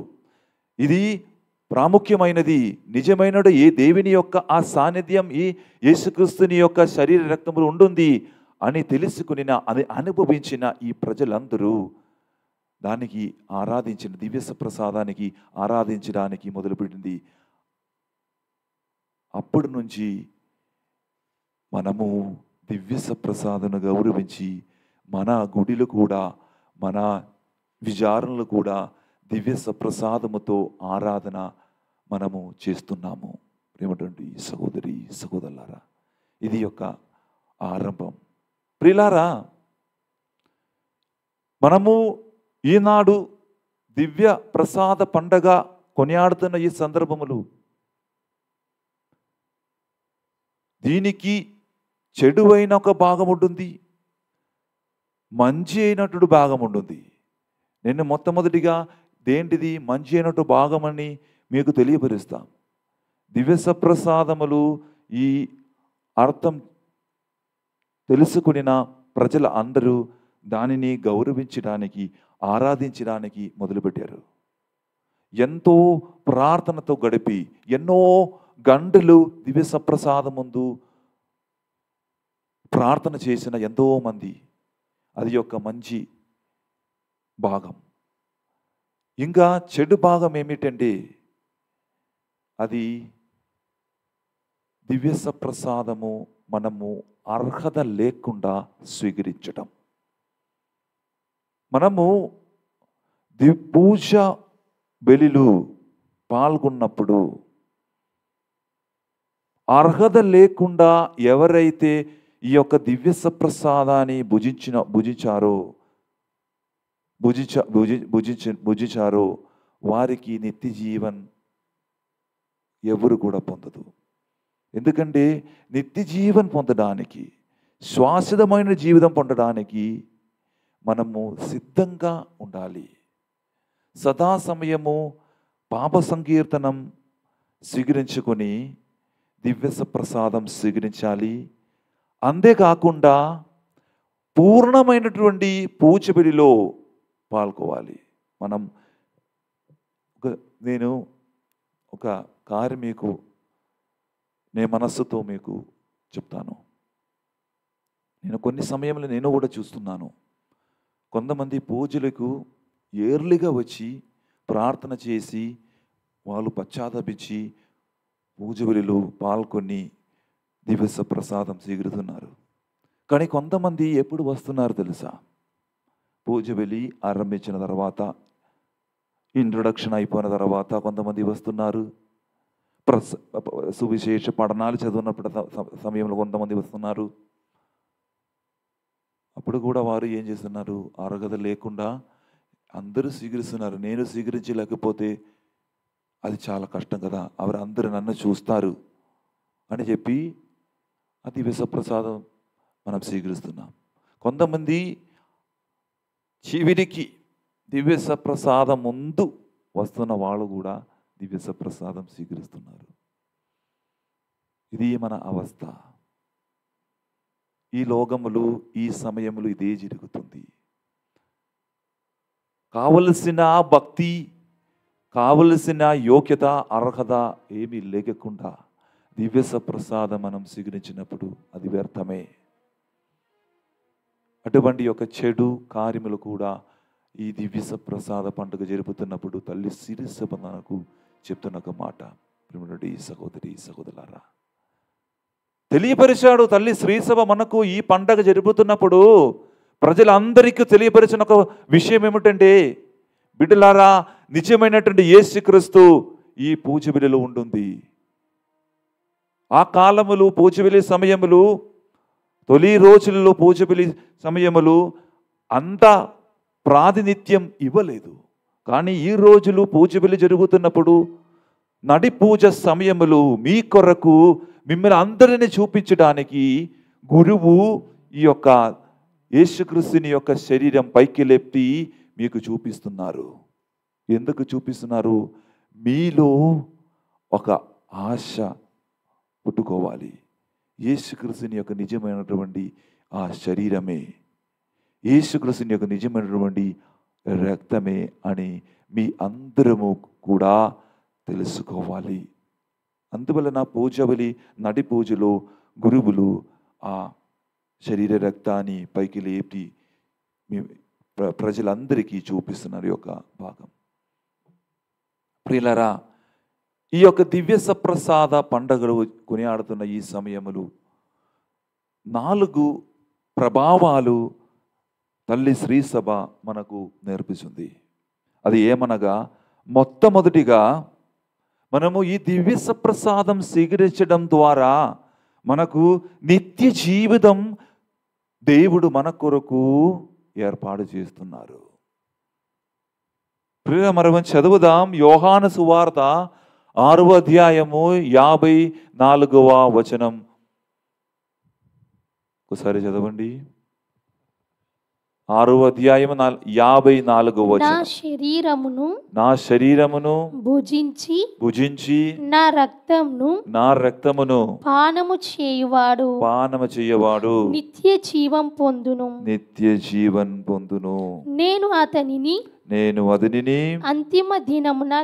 ఇది ప్రాముఖ్యమైనది, నిజమైనడు ఏ దేవుని యొక్క ఆ సాన్నిధ్యం ఈ యేసుక్రీస్తుని యొక్క శరీర రక్తములు ఉంటుంది అని తెలుసుకుని అది అనుభవించిన ఈ ప్రజలందరూ దానికి ఆరాధించిన దివ్య ప్రసాదానికి ఆరాధించడానికి మొదలుపెట్టింది. అప్పటి నుంచి మనము దివ్య ప్రసాదను గౌరవించి మన గుడిలు కూడా, మన విచారణలు కూడా దివ్య ప్రసాదముతో ఆరాధన మనము చేస్తున్నాము. ఏమిటండి సహోదరి సహోదరులారా, ఇది యొక్క ఆరంభం. ప్రియులారా, మనము ఈనాడు దివ్య ప్రసాద పండగ కొనియాడుతున్న ఈ సందర్భములు, దీనికి చెడు అయిన ఒక భాగం ఉంటుంది, మంచి అయినటువంటి భాగం ఉంటుంది. నేను మొట్టమొదటిగా దేంటిది మంచి అయినట్టు భాగమని మీకు తెలియపరుస్తాం. దివ్య సప్రసాదములు ఈ అర్థం తెలుసుకునిన ప్రజల అందరూ దానిని గౌరవించడానికి, ఆరాధించడానికి మొదలుపెట్టారు. ఎంతో ప్రార్థనతో గడిపి ఎన్నో గంటలు దివ్య సప్రసాదం ముందు ప్రార్థన చేసిన ఎంతో మంది, అది యొక్క మంచి భాగం. ఇంకా చెడు భాగం ఏమిటంటే, అది దివ్య సప్రసాదము మనము అర్హత లేకుండా స్వీకరించటం. మనము పూజ బలిలు పాల్గొన్నప్పుడు అర్హత లేకుండా ఎవరైతే ఈ యొక్క దివ్య సప్రసాదాన్ని భుజించారో వారికి నిత్య జీవన్ ఎవరు కూడా పొందదు. ఎందుకంటే నిత్య జీవన్ పొందడానికి, శాశ్వతమైన జీవితం పొందడానికి మనము సిద్ధంగా ఉండాలి. సదా సమయము పాప సంకీర్తనం స్వీకరించుకొని దివ్య ప్రసాదం స్వీకరించాలి. అంతేకాకుండా పూర్ణమైనటువంటి పూజ బలిలో పాల్గొవాలి. నేను ఒక కార్యం మీకు నే మనస్సుతో మీకు చెప్తాను. నేను కొన్ని సమయంలో నేను కూడా చూస్తున్నాను, కొంతమంది పూజలకు ఎర్లీగా వచ్చి ప్రార్థన చేసి వాళ్ళు పశ్చాత్తాపించి పూజ బలిలో పాల్గొని దివ్య ప్రసాదం స్వీకరిస్తున్నారు. కానీ కొంతమంది ఎప్పుడు వస్తున్నారు తెలుసా? పూజ బలి ఆరంభించిన తర్వాత, ఇంట్రొడక్షన్ అయిపోయిన తర్వాత కొంతమంది వస్తున్నారు. సువిశేష పఠనాలు చదివినప్పుడు సమయంలో కొంతమంది వస్తున్నారు. అప్పుడు కూడా వారు ఏం చేస్తున్నారు? అర్హత లేకుండా అందరూ స్వీకరిస్తున్నారు. నేను స్వీకరించలేకపోతే అది చాలా కష్టం కదా, అందరూ నన్ను చూస్తారు అని చెప్పి ఆ దివ్య ప్రసాదం మనం స్వీకరిస్తున్నాం. కొంతమంది చివరికి దివ్య ప్రసాదం ముందు వస్తున్న వాళ్ళు కూడా దివ్య ప్రసాదం స్వీకరిస్తున్నారు. ఇది మన అవస్థ. ఈ లోకములు, ఈ సమయములు ఇదే జరుగుతుంది. కావలసిన భక్తి, కావలసిన యోగ్యత, అర్హత ఏమీ లేకుండా దివ్య ప్రసాదం మనం స్వీకరించినప్పుడు అది వ్యర్థమే. అటువంటి యొక్క చెడు కార్యములు కూడా ఈ దివ్య ప్రసాద పండుగ జరుపుతున్నప్పుడు తల్లి సిరిసభ మనకు చెప్తున్న ఒక మాట. ప్రియమైన సహోదరి సహోదరులారా, తెలియపరిచాడు తల్లి శ్రీసభ మనకు ఈ పండగ జరుపుతున్నప్పుడు ప్రజలందరికీ తెలియపరిచిన ఒక విషయం ఏమిటంటే, బిడ్డలారా, నిజమైనటువంటి యేసుక్రీస్తు ఈ పూజ బలిలో ఉంటుంది. ఆ కాలములు పూజ బలి సమయములు, తొలి రోజులలో పూజ బలి సమయములు అంత ప్రాతినిధ్యం ఇవ్వలేదు. కానీ ఈ రోజులు పూజ బలి జరుగుతున్నప్పుడు నడి పూజ సమయములు మీ కొరకు మిమ్మల్ని అందరినీ చూపించడానికి గురువు ఈ యొక్క యేసుక్రీస్తుని యొక్క శరీరం పైకి లేపి మీకు చూపిస్తున్నారు. ఎందుకు చూపిస్తున్నారు? మీలో ఒక ఆశ పుట్టుకోవాలి. యేసుక్రీస్తుని యొక్క నిజమైనటువంటి ఆ శరీరమే, యేసుక్రీస్తుని యొక్క నిజమైనటువంటి రక్తమే అని మీ అందరము కూడా తెలుసుకోవాలి. అందువలన పూజ బలి నడి పూజలో గురువులు ఆ శరీర రక్తాన్ని పైకి లేపి మీ ప్రజలందరికీ చూపిస్తున్నారు ఈ యొక్క భాగం. ప్రియులారా, ఈ యొక్క దివ్య సప్రసాద పండుగలు కొనియాడుతున్న ఈ సమయములు 4 ప్రభావాలు తల్లి శ్రీ సభ మనకు నేర్పిస్తుంది. అది ఏమనగా, మొట్టమొదటిగా మనము ఈ దివ్య సప్రసాదం స్వీకరించడం ద్వారా మనకు నిత్య జీవితం దేవుడు మన కొరకు ఏర్పాటు చేస్తున్నారు. మనం చదువుదాం. యోహాను సువార్త 6వ అధ్యాయము 54వ వచనం. ఒకసారి చదవండి. 6వ అధ్యాయము 54వ వచనం. నా శరీరమును భుజించి నా రక్తమును పానము చేయవాడు నిత్య జీవం పొందును. నేను అతనిని అంతిమ దినమున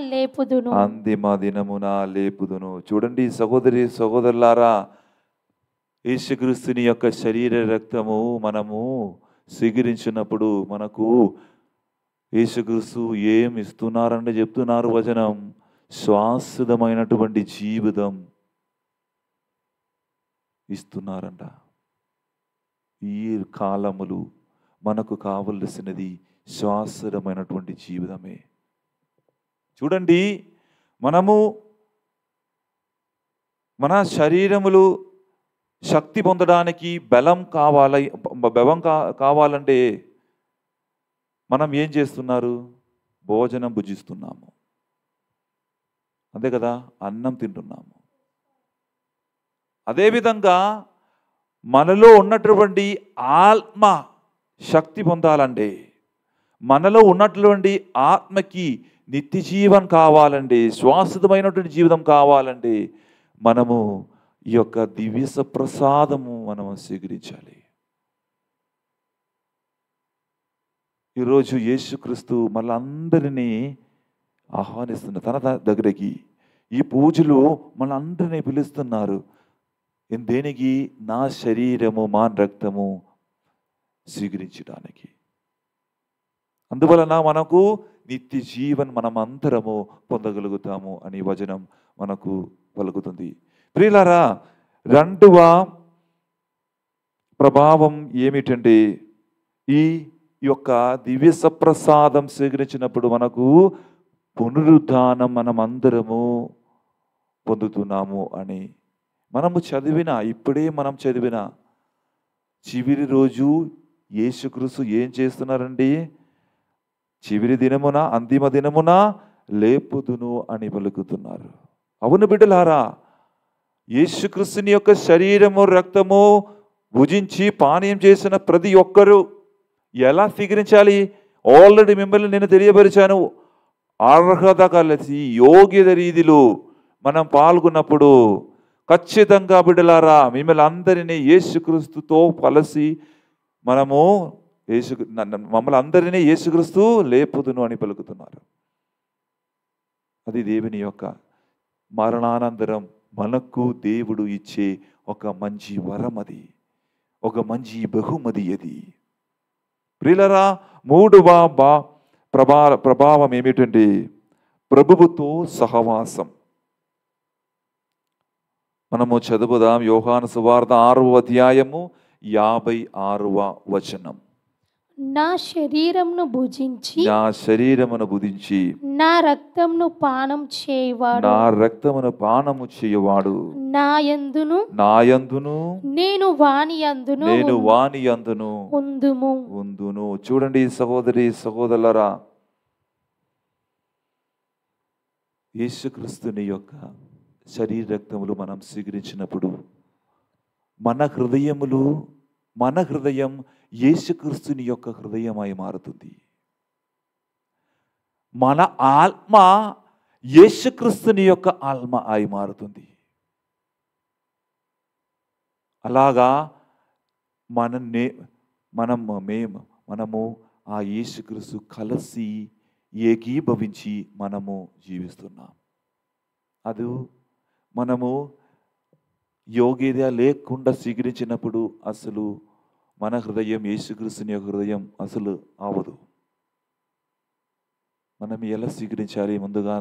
లేపుదును. చూడండి సహోదరి సహోదరులారా, యేసుక్రీస్తుని యొక్క శరీర రక్తము మనము స్వీకరించినప్పుడు మనకు యేసుక్రీస్తు ఏం ఇస్తున్నారని చెప్తున్నారు వచనం. శాశ్వతమైనటువంటి జీవితం ఇస్తున్నారంట. ఈ కాలములు మనకు కావలసినది శాశ్వతమైనటువంటి జీవితమే. చూడండి, మనము మన శరీరములు శక్తి పొందడానికి బలం కావాలంటే మనం ఏం చేస్తున్నారు? భోజనం భుజిస్తున్నాము, అంతే కదా, అన్నం తింటున్నాము. అదేవిధంగా మనలో ఉన్నటువంటి ఆత్మ శక్తి పొందాలంటే, మనలో ఉన్నటువంటి ఆత్మకి నిత్య జీవం కావాలంటే, శాశ్వతమైనటువంటి జీవితం కావాలంటే మనము ఈ యొక్క దివ్య సప్రసాదము మనము స్వీకరించాలి. ఈరోజు యేసుక్రీస్తు మనందరినీ ఆహ్వానిస్తున్న తన దగ్గరికి. ఈ పూజలు మనందరినీ పిలుస్తున్నారు. దేనికి? నా శరీరము మా రక్తము స్వీకరించడానికి. అందువలన మనకు నిత్య జీవన్ మనమందరము పొందగలుగుతాము అని వచనం మనకు పలుకుతుంది. ప్రియులారా, 2వ ప్రభావం ఏమిటంటే, ఈ యొక్క దివ్య సప్రసాదం స్వీకరించినప్పుడు మనకు పునరుద్ధానం మనమందరము పొందుతున్నాము అని ఇప్పుడే మనం చదివిన చివరి రోజు యేసుక్రీస్తు ఏం చేస్తున్నారండి? చివరి దినమున, అంతిమ దినమున లేపుదును అని పలుకుతున్నారు. అవును బిడ్డలారా, యేసుక్రీస్తుని యొక్క శరీరము రక్తము భుజించి పానీయం చేసిన ప్రతి ఒక్కరూ ఎలా స్వీకరించాలి? ఆల్రెడీ మిమ్మల్ని నేను తెలియపరిచాను. అర్హత కలిసి యోగ్యత రీతిలో మనం పాల్గొన్నప్పుడు ఖచ్చితంగా బిడ్డలారా, మిమ్మల్ని అందరినీ యేసుక్రీస్తుతో కలిసి మమ్మల్ని అందరినీ యేసుక్రీస్తు లేపుదును అని పలుకుతున్నారు. అది దేవుని యొక్క మరణానంతరం మనకు దేవుడు ఇచ్చే ఒక మంచి వరం, అది ఒక మంచి బహుమతి. అది ప్రియులారా, 3వ ప్రభావం ఏమిటంటే ప్రభువుతో సహవాసం. మనము చదువుదాం. యోహాను సువార్త 6వ అధ్యాయము 56వ వచనం. నా శరీరమును భుజించి నా శరీరమును భుజించి నా రక్తమును పానం చేయవాడు నా రక్తమును పానము చేయవాడు నాయందును నాయందును నేను వాని యందును నేను వాని యందును ఉందుము. ఉందును. చూడండి సహోదరి సహోదరులారా, యేసుక్రీస్తుని యొక్క శరీర రక్తములు మనం స్వీకరించినప్పుడు మన హృదయం యేసుక్రీస్తుని యొక్క హృదయమై మారుతుంది. మన ఆత్మ యేసుక్రీస్తుని యొక్క ఆత్మ అయి మారుతుంది. అలాగా మనము ఆ యేసుక్రీస్తు కలిసి ఏకీభవించి మనము జీవిస్తున్నాం. అది మనము యోగ్యత లేకుండా స్వీకరించినప్పుడు అసలు మన హృదయం యేసుక్రీస్తుని యొక్క హృదయం అసలు అవదు. మనం ఎలా స్వీకరించాలి? ముందుగా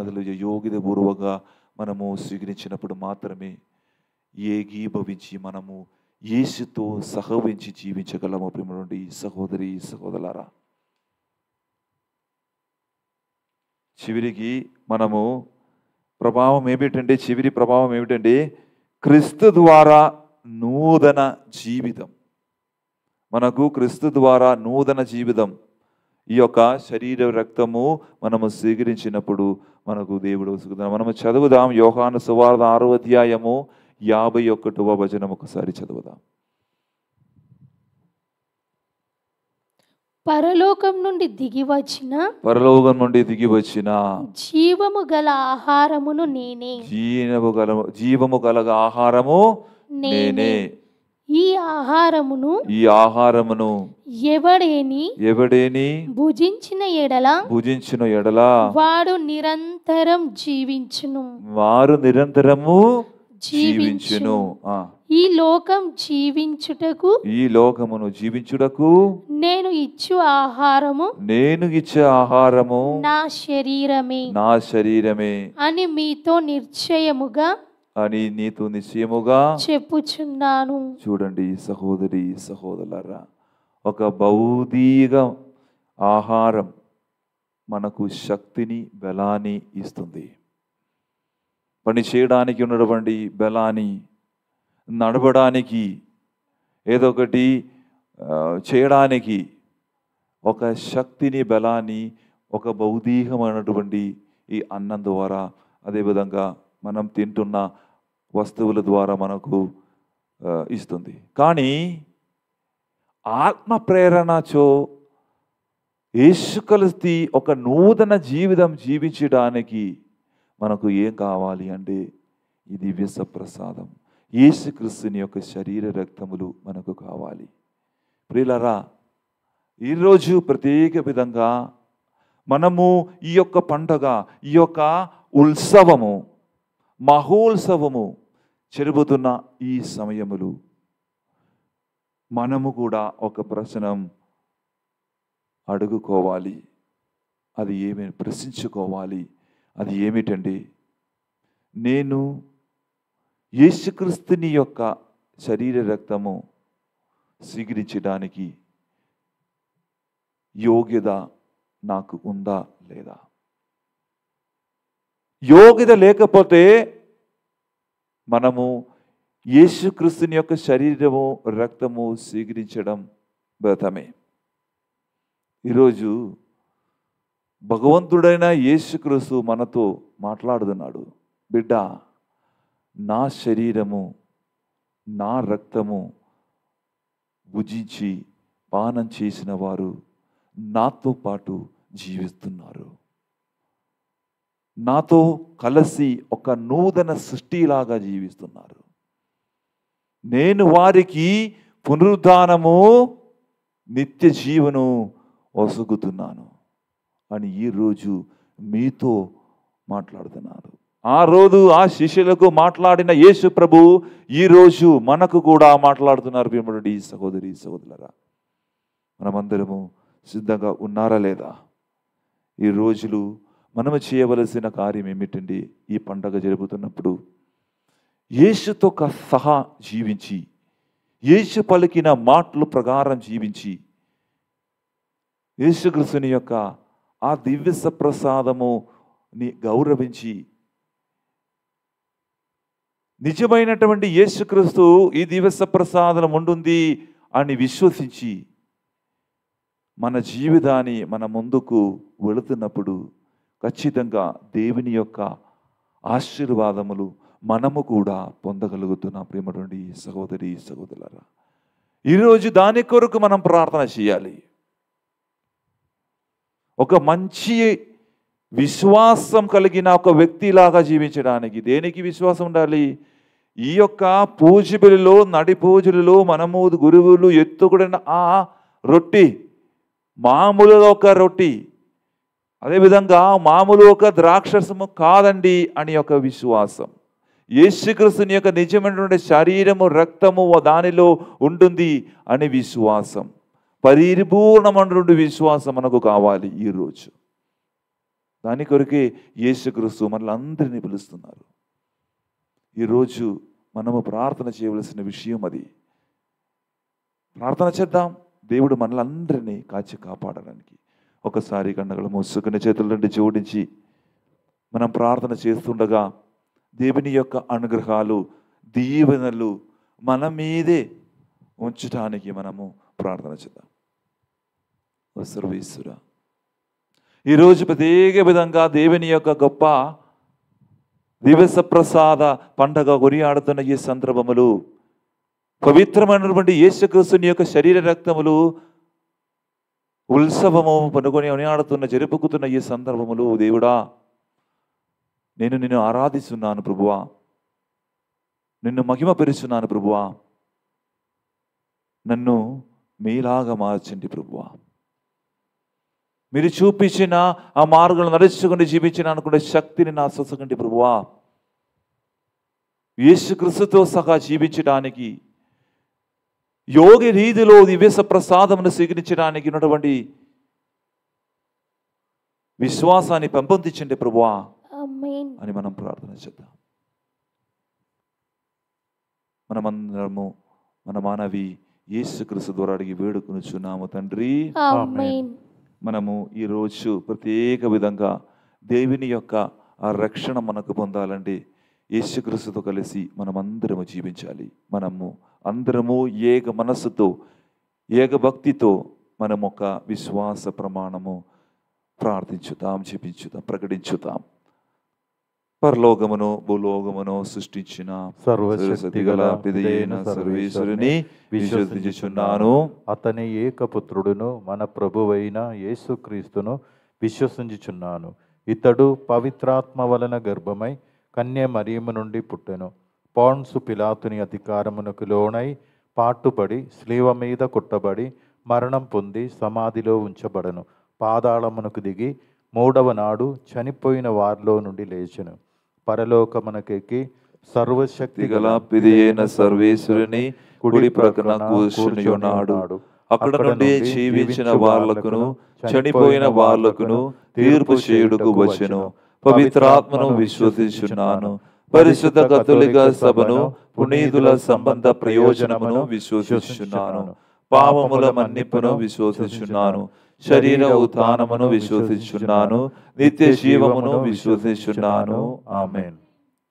యోగ్యత పూర్వకంగా మనము స్వీకరించినప్పుడు మాత్రమే ఏకీభవించి మనము యేసుతో సహవించి జీవించగలము. ప్రేమనుండి సహోదరి సహోదరులారా, చివరికి మనము చివరి ప్రభావం ఏమిటంటే క్రీస్తు ద్వారా నూతన జీవితం. మనకు క్రీస్తు ద్వారా నూతన జీవితం. ఈ యొక్క శరీర రక్తము మనము స్వీకరించినప్పుడు మనకు దేవుడు సుఖం. మనము చదువుదాం యోహాను సువార్త 6వ అధ్యాయము 51వ వచనం ఒకసారి చదువుదాం. పరలోకం నుండి దిగి వచ్చిన జీవము గల ఆహారమును నేనే. జీవము గల ఆహారము నేనే. ఈ ఆహారమును ఎవడేని భుజించిన ఎడల వాడు నిరంతరం జీవించును. ఈ లోకమును జీవించుటకు నేను ఇచ్చే ఆహారము నా శరీరమే అని మీతో నిశ్చయముగా చెప్పుచున్నాను. చూడండి సహోదరి సహోదరులారా, ఒక భౌతిక ఆహారం మనకు శక్తిని బలాన్ని ఇస్తుంది. పని చేయడానికి ఉన్నటువంటి బలాన్ని, నడవడానికి, ఏదో ఒకటి చేయడానికి ఒక శక్తిని బలాన్ని ఒక భౌతికమైనటువంటి ఈ అన్నం ద్వారా, అదేవిధంగా మనం తింటున్న వస్తువుల ద్వారా మనకు ఇస్తుంది. కానీ ఆత్మ ప్రేరణతో యేసు కలిసి ఒక నూతన జీవితం జీవించడానికి మనకు ఏం కావాలి అంటే ఈ దివ్య ప్రసాదం, యేసుక్రీస్తుని యొక్క శరీర రక్తములు మనకు కావాలి. ప్రియులారా, ఈరోజు ప్రత్యేక విధంగా మనము ఈ యొక్క పండగ, ఈ యొక్క ఉత్సవము, మహోత్సవము జరుగుతున్న ఈ సమయములు మనము కూడా ఒక ప్రశ్న అడుగుకోవాలి. అది ప్రశ్నించుకోవాలి. అది ఏమిటండి? నేను యేసుక్రీస్తుని యొక్క శరీర రక్తము స్వీకరించడానికి యోగ్యత నాకు ఉందా లేదా? యోగ్యత లేకపోతే మనము యేసుక్రీస్తుని యొక్క శరీరము రక్తము స్వీకరించడం వ్యర్థమే. ఈరోజు భగవంతుడైన యేసుక్రీస్తు మనతో మాట్లాడుతున్నాడు. బిడ్డ, నా శరీరము నా రక్తము భుజించి పానం చేసిన వారు నాతో పాటు జీవిస్తున్నారు. నాతో కలిసి ఒక నూతన సృష్టిలాగా జీవిస్తున్నారు. నేను వారికి పునరుద్ధానము, నిత్య జీవను ఒసుగుతున్నాను అని ఈరోజు మీతో మాట్లాడుతున్నారు. ఆ రోజు ఆ శిష్యులకు మాట్లాడిన యేసు ప్రభు ఈరోజు మనకు కూడా మాట్లాడుతున్నారు. ప్రియమైన సహోదరి సహోదరులారా, మనమందరము సిద్ధంగా ఉన్నారా లేదా? ఈ రోజులు మనము చేయవలసిన కార్యం ఏమిటండి? ఈ పండగ జరుగుతున్నప్పుడు యేసుతో సహా జీవించి, యేసు పలికిన మాటల ప్రకారం జీవించి, యేసుక్రీస్తుని యొక్క ఆ దివ్య సప్రసాదముని గౌరవించి, నిజమైనటువంటి యేసుక్రీస్తు ఈ దివ్య సప్రసాదం ఉంటుంది అని విశ్వసించి మన జీవితాన్ని మన ముందుకు వెళుతున్నప్పుడు ఖచ్చితంగా దేవుని యొక్క ఆశీర్వాదములు మనము కూడా పొందగలుగుతున్నాం. ప్రియమైనటువంటి సహోదరి సహోదరులారా, ఈరోజు దాని కొరకు మనం ప్రార్థన చేయాలి. ఒక మంచి విశ్వాసం కలిగిన ఒక వ్యక్తిలాగా జీవించడానికి దేనికి విశ్వాసం ఉండాలి? ఈ యొక్క పూజ బలిలో, నడి పూజలలో మనము గురువులు ఎత్తుకుడిన ఆ రొట్టి మామూలుగా ఒక రొట్టి, అదేవిధంగా మామూలు ఒక ద్రాక్షరసము కాదండి అని ఒక విశ్వాసం. యేసుక్రీస్తుని యొక్క నిజమైనటువంటి శరీరము రక్తము దానిలో ఉంటుంది అని విశ్వాసం, పరిపూర్ణమైనటువంటి విశ్వాసం మనకు కావాలి ఈరోజు. దాని కొరకే యేసుక్రీస్తు మనల్ని అందరినీ పిలుస్తున్నారు. ఈరోజు మనము ప్రార్థన చేయవలసిన విషయం అది. ప్రార్థన చేద్దాం, దేవుడు మనల్ని అందరినీ కాచి కాపాడడానికి. ఒకసారి కన్నగలు మూసుకుని చేతుల నుండి జోడించి మనం ప్రార్థన చేస్తుండగా దేవుని యొక్క అనుగ్రహాలు, దీవెనలు మన మీదే ఉంచడానికి మనము ప్రార్థన చేద్దాం. సర్వేశ్వర, ఈరోజు ప్రత్యేక విధంగా దేవుని యొక్క గొప్ప దివస ప్రసాద పండగ కొనియాడుతున్న ఈ సందర్భములు, పవిత్రమైనటువంటి యేసుక్రీస్తుని యొక్క శరీర రక్తములు ఉత్సవము కొనియాడుతున్న జరుపుకుతున్న ఈ సందర్భములు, దేవుడా నేను నిన్ను ఆరాధిస్తున్నాను ప్రభువా, నిన్ను మహిమపరుస్తున్నాను ప్రభువా, నన్ను మీలాగా మార్చండి ప్రభువా. మీరు చూపించిన ఆ మార్గంలో నడుచుకుని జీవించిన అనుకునే శక్తిని నా సొసగండి ప్రభువా. యేసుక్రీస్తుతో సహా జీవించడానికి, యోగ రీతిలో దివ్య ప్రసాదమును స్వీకరించడానికి ఉన్నటువంటి విశ్వాసాన్ని పెంపొందించండి ప్రభువా అని మనం ప్రార్థన చేద్దాం. మనమందరము మన మానవి యేసుక్రీస్తు ద్వారా అడిగి వేడుకొనుచున్నాము తండ్రి, ఆమేన్. మనము ఈరోజు ప్రత్యేక విధంగా దేవుని యొక్క ఆ రక్షణ మనకు పొందాలంటే యేసుక్రీస్తుతో కలిసి మనమందరము జీవించాలి. మనము అందరము ఏక మనస్సుతో, ఏక భక్తితో మనం ఒక విశ్వాస ప్రమాణము ప్రార్థించుతాం, జపించుతాం, ప్రకటించుతాం. పరలోకమును భూలోకమును సృష్టించిన సర్వశక్తి గల పిదైన సర్వేశ్వరుని విశ్వసించుచున్నాను. అతని ఏకపుత్రుడును మన ప్రభువైన యేసుక్రీస్తును విశ్వసించుచున్నాను. ఇతడు పవిత్రాత్మ వలన గర్భమై కన్య మరియమ్మ నుండి పుట్టెను. పోన్సు పిలాతుని అధికారమునకు లోనై పాటుపడి శిలువ మీద కొట్టబడి మరణం పొంది సమాధిలో ఉంచబడను. పాతాళమునకు దిగి మూడవ నాడు చనిపోయిన వారిలో నుండి లేచెను. పరలోకమునకెక్కి సర్వశక్తి గల పిదైన సర్వేశ్వరుని కుడి ప్రక్కన కూర్చుని ఉన్నాడు. అక్కడ నుండి జీవించిన వాళ్ళకును చనిపోయిన వాళ్ళకును తీర్పు చేయుటకు వచ్చెను. పవిత్రాత్మను విశ్వసించున్నాను. పరిశుద్ధ కథోలిక సభను, పునీతుల సంబంధ ప్రయోజనమును విశ్వసించున్నాను. పాపముల మన్నిపును విశ్వసించున్నాను. శరీర ఉత్థానమును విశ్వసించున్నాను. నిత్య జీవమును విశ్వసించున్నాను. ఆమేన్.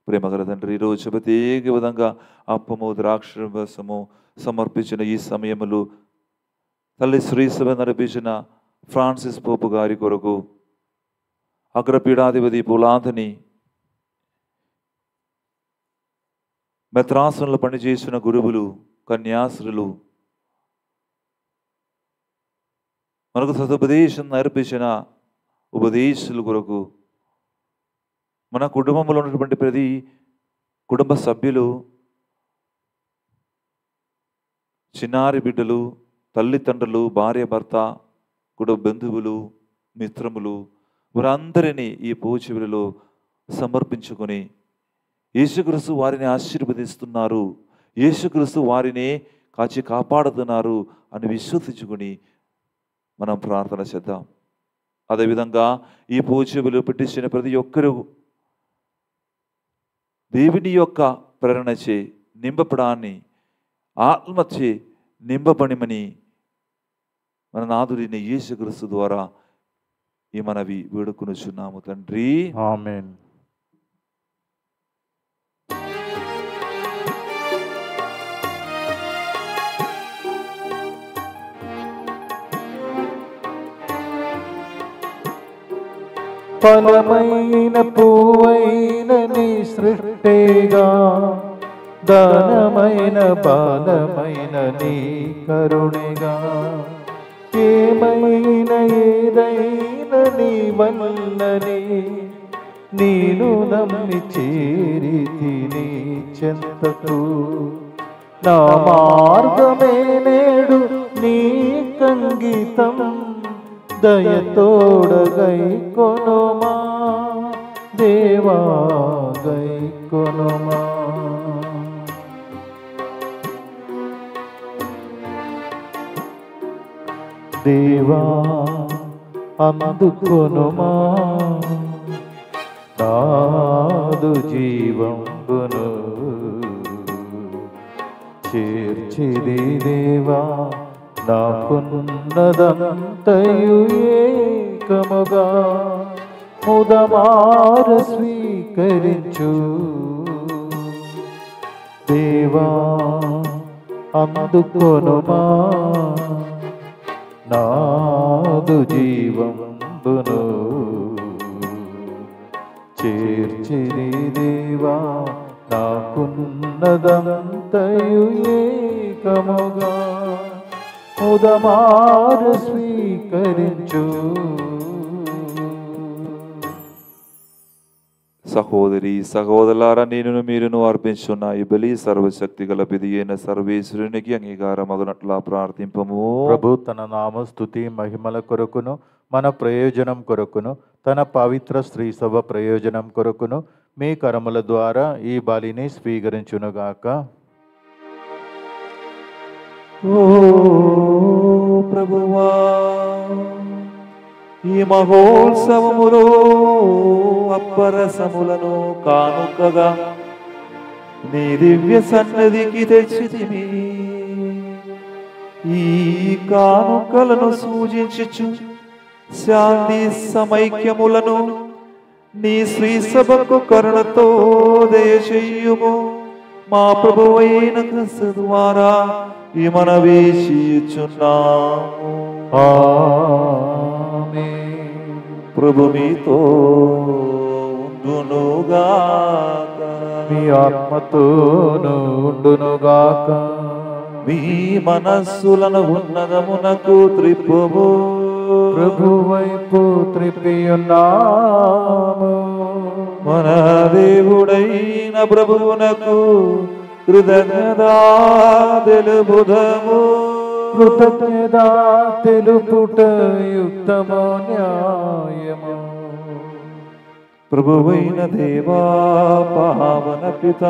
ప్రేమగల తండ్రి, ఈరోజు ప్రత్యేక విధంగా అప్పము ద్రాక్షరసము సమర్పించిన ఈ సమయములు తల్లి శ్రీసభ నడిపించిన ఫ్రాన్సిస్ పోపు గారి కొరకు, అగ్రపీఠాధిపతి పులాంతని, మెత్రాసనంలో పనిచేసిన గురువులు, కన్యాశ్రులు, మనకు సదుపదేశం నేర్పించిన ఉపదేశాల కొరకు, మన కుటుంబంలో ఉన్నటువంటి ప్రతి కుటుంబ సభ్యులు, చిన్నారి బిడ్డలు, తల్లిదండ్రులు, భార్య భర్త, కుటుంబ బంధువులు, మిత్రములు, వారందరినీ ఈ పూజలో సమర్పించుకొని యేసుక్రీస్తు వారిని ఆశీర్వదిస్తున్నారు, యేసుక్రీస్తు వారిని కాచి కాపాడుతున్నారు అని విశ్వసించుకొని మనం ప్రార్థన చేద్దాం. అదేవిధంగా ఈ పూజలు పెట్టించిన ప్రతి ఒక్కరూ దేవుని యొక్క ప్రేరణచే నింపపడాన్ని, ఆత్మచే నింపబడిమని మన నాథుడైన యేసుక్రీస్తు ద్వారా ఈ మనవి వేడుకొనుచున్నాము తండ్రి. ఆమేన్. ఫలమైన పువ్వైన నీ సృష్టిగా, దానమైన బాలమైన నీ కరుణిగా, ఏమైన ఏదైనా నీ వల్లనే నేను నమ్మి చేరితి నీ చెంతకు. నా మార్గమే నేడు నీ కంగితం, దయతోడ గైకొనుమా దేవా గైకొనుమా. దేవా అందుకొనుమా నాదు జీవంబును, చేర్చిది దేవా నాకున్నదంతయు ఏకముగా, ముదమార స్వీకరించు దేవా అందుకొనుమా నాదు జీవంబును, చేర్చిది దేవా నాకున్నదంతయు ఏకముగా, ముదమారు స్వీకరించు. సహోదరి సహోదరులారా, నేను మీరును అర్పించున్న ఈ బలి సర్వశక్తి గల పిది అయిన సర్వేశ్వరునికి అంగీకారమగునట్లా ప్రార్థింపము. ప్రభు తన నామ స్తుతి మహిమల కొరకును, మన ప్రయోజనం కొరకును, తన పవిత్ర స్త్రీ సభ ప్రయోజనం కొరకును మీ కరముల ద్వారా ఈ బలిని స్వీకరించునుగాక. ఓ ప్రభువా, ఈ మహోత్సవములో అప్పరసములను కానుకగా నీ దివ్య సన్నిధికి తెచ్చితివి. ఈ కానుకలను సూచించుచు శాంతి సమైక్యములను నీ శ్రీ సభకు కరుణతో దయచేయుము. మా ప్రభువైన క్రీస్తు ద్వారా ఈ మనవి చేయుచున్నాము. ఆమేన్. ప్రభు మీతో ఉండునుగాక, మీ ఆత్మతోను ఉండునుగాక. మీ మనస్సులను ఉన్నదమునకు త్రిప్పుము. ప్రభు వైపు త్రిప్పియున్నాము. మన దేవుడైన ప్రభువునకు కృతజ్ఞత తెలుపుదము. కృతజ్ఞత తెలుపుట యుక్తము న్యాయము. ప్రభువైన దేవా, పావన పిత,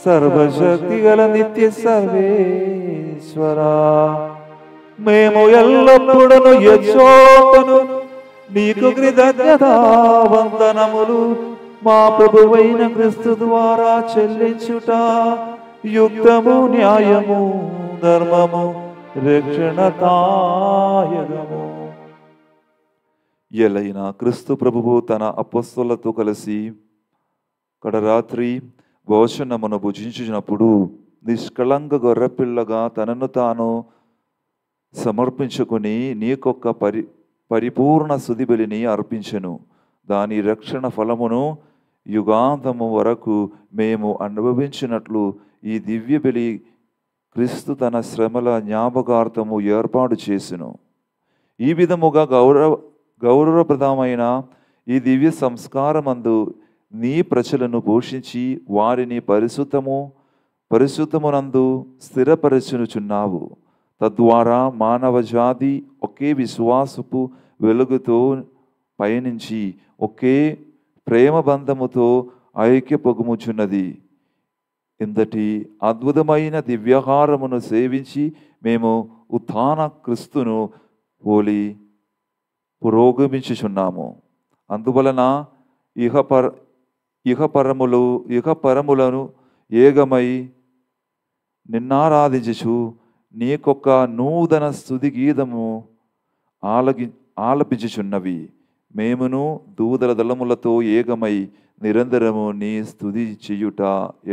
సర్వశక్తి గల నిత్య సర్వేశ్వరా, మేము ఎల్లప్పుడూ యెహోవాను నీకు కృతజ్ఞత వందనములు మా ప్రభువైన క్రీస్తు ద్వారా చెల్లించుట యుక్తము, న్యాయము, ధర్మము, రక్షణదాయకము. ఎలైనా క్రీస్తు ప్రభువు తన అపొస్తలులతో కలిసి కడరాత్రి భోజనమును భుజించినప్పుడు నిష్కళంక గొర్రెపిల్లగా తనను తాను సమర్పించుకుని నీకొక్క పరిపూర్ణ స్తుతి బలిని అర్పించెను. దాని రక్షణ ఫలమును యుగాంతము వరకు మేము అనుభవించినట్లు ఈ దివ్య బలి క్రీస్తు తన శ్రమల జ్ఞాపకార్థము ఏర్పాటు చేసెను. ఈ విధముగా గౌరవప్రదమైన ఈ దివ్య సంస్కారమందు నీ ప్రజలను పోషించి వారిని పరిశుద్ధమునందు స్థిరపరచుచున్నావు. తద్వారా మానవ జాతి ఒకే విశ్వాసపు వెలుగుతో పయనించి ఒకే ప్రేమ బంధముతో ఐక్యపొగుముచున్నది. ఇంతటి అద్భుతమైన దివ్యహారమును సేవించి మేము ఉత్థాన క్రీస్తును పోలి పురోగమించుచున్నాము. అందువలన ఇహపరములను ఏగమై నిన్నారాధించుచు నీకొక నూతన స్తుతి గీతము ఆలపించుచున్నవి. మేమును దూదల దళములతో ఏకమై నిరంతరము నీ స్తుతి చేయుట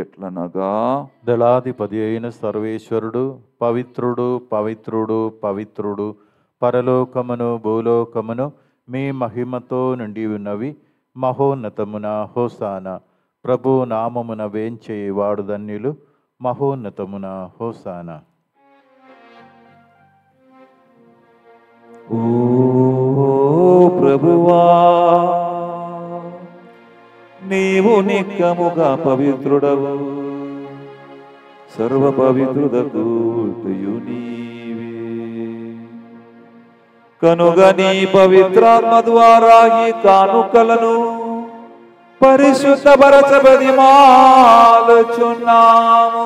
ఎట్లనగా, దళాధిపతి అయిన సర్వేశ్వరుడు పవిత్రుడు పవిత్రుడు పవిత్రుడు, పరలోకమును భూలోకమును మీ మహిమతో నిండి ఉన్నవి. మహోన్నతమున హోసానా. ప్రభు నామమున వేంచేవాడు ధన్యులు. మహోన్నతమున హోసానా. ఓ ప్రభువా, నీవు నిక్కముగా పవిత్రుడవు, సర్వ పవిత్రుడకు నీవే. కనుక నీ పవిత్రాత్మ ద్వారా ఈ కానుకలను పరిశుద్ధపరచబదిమాలుచున్నాము.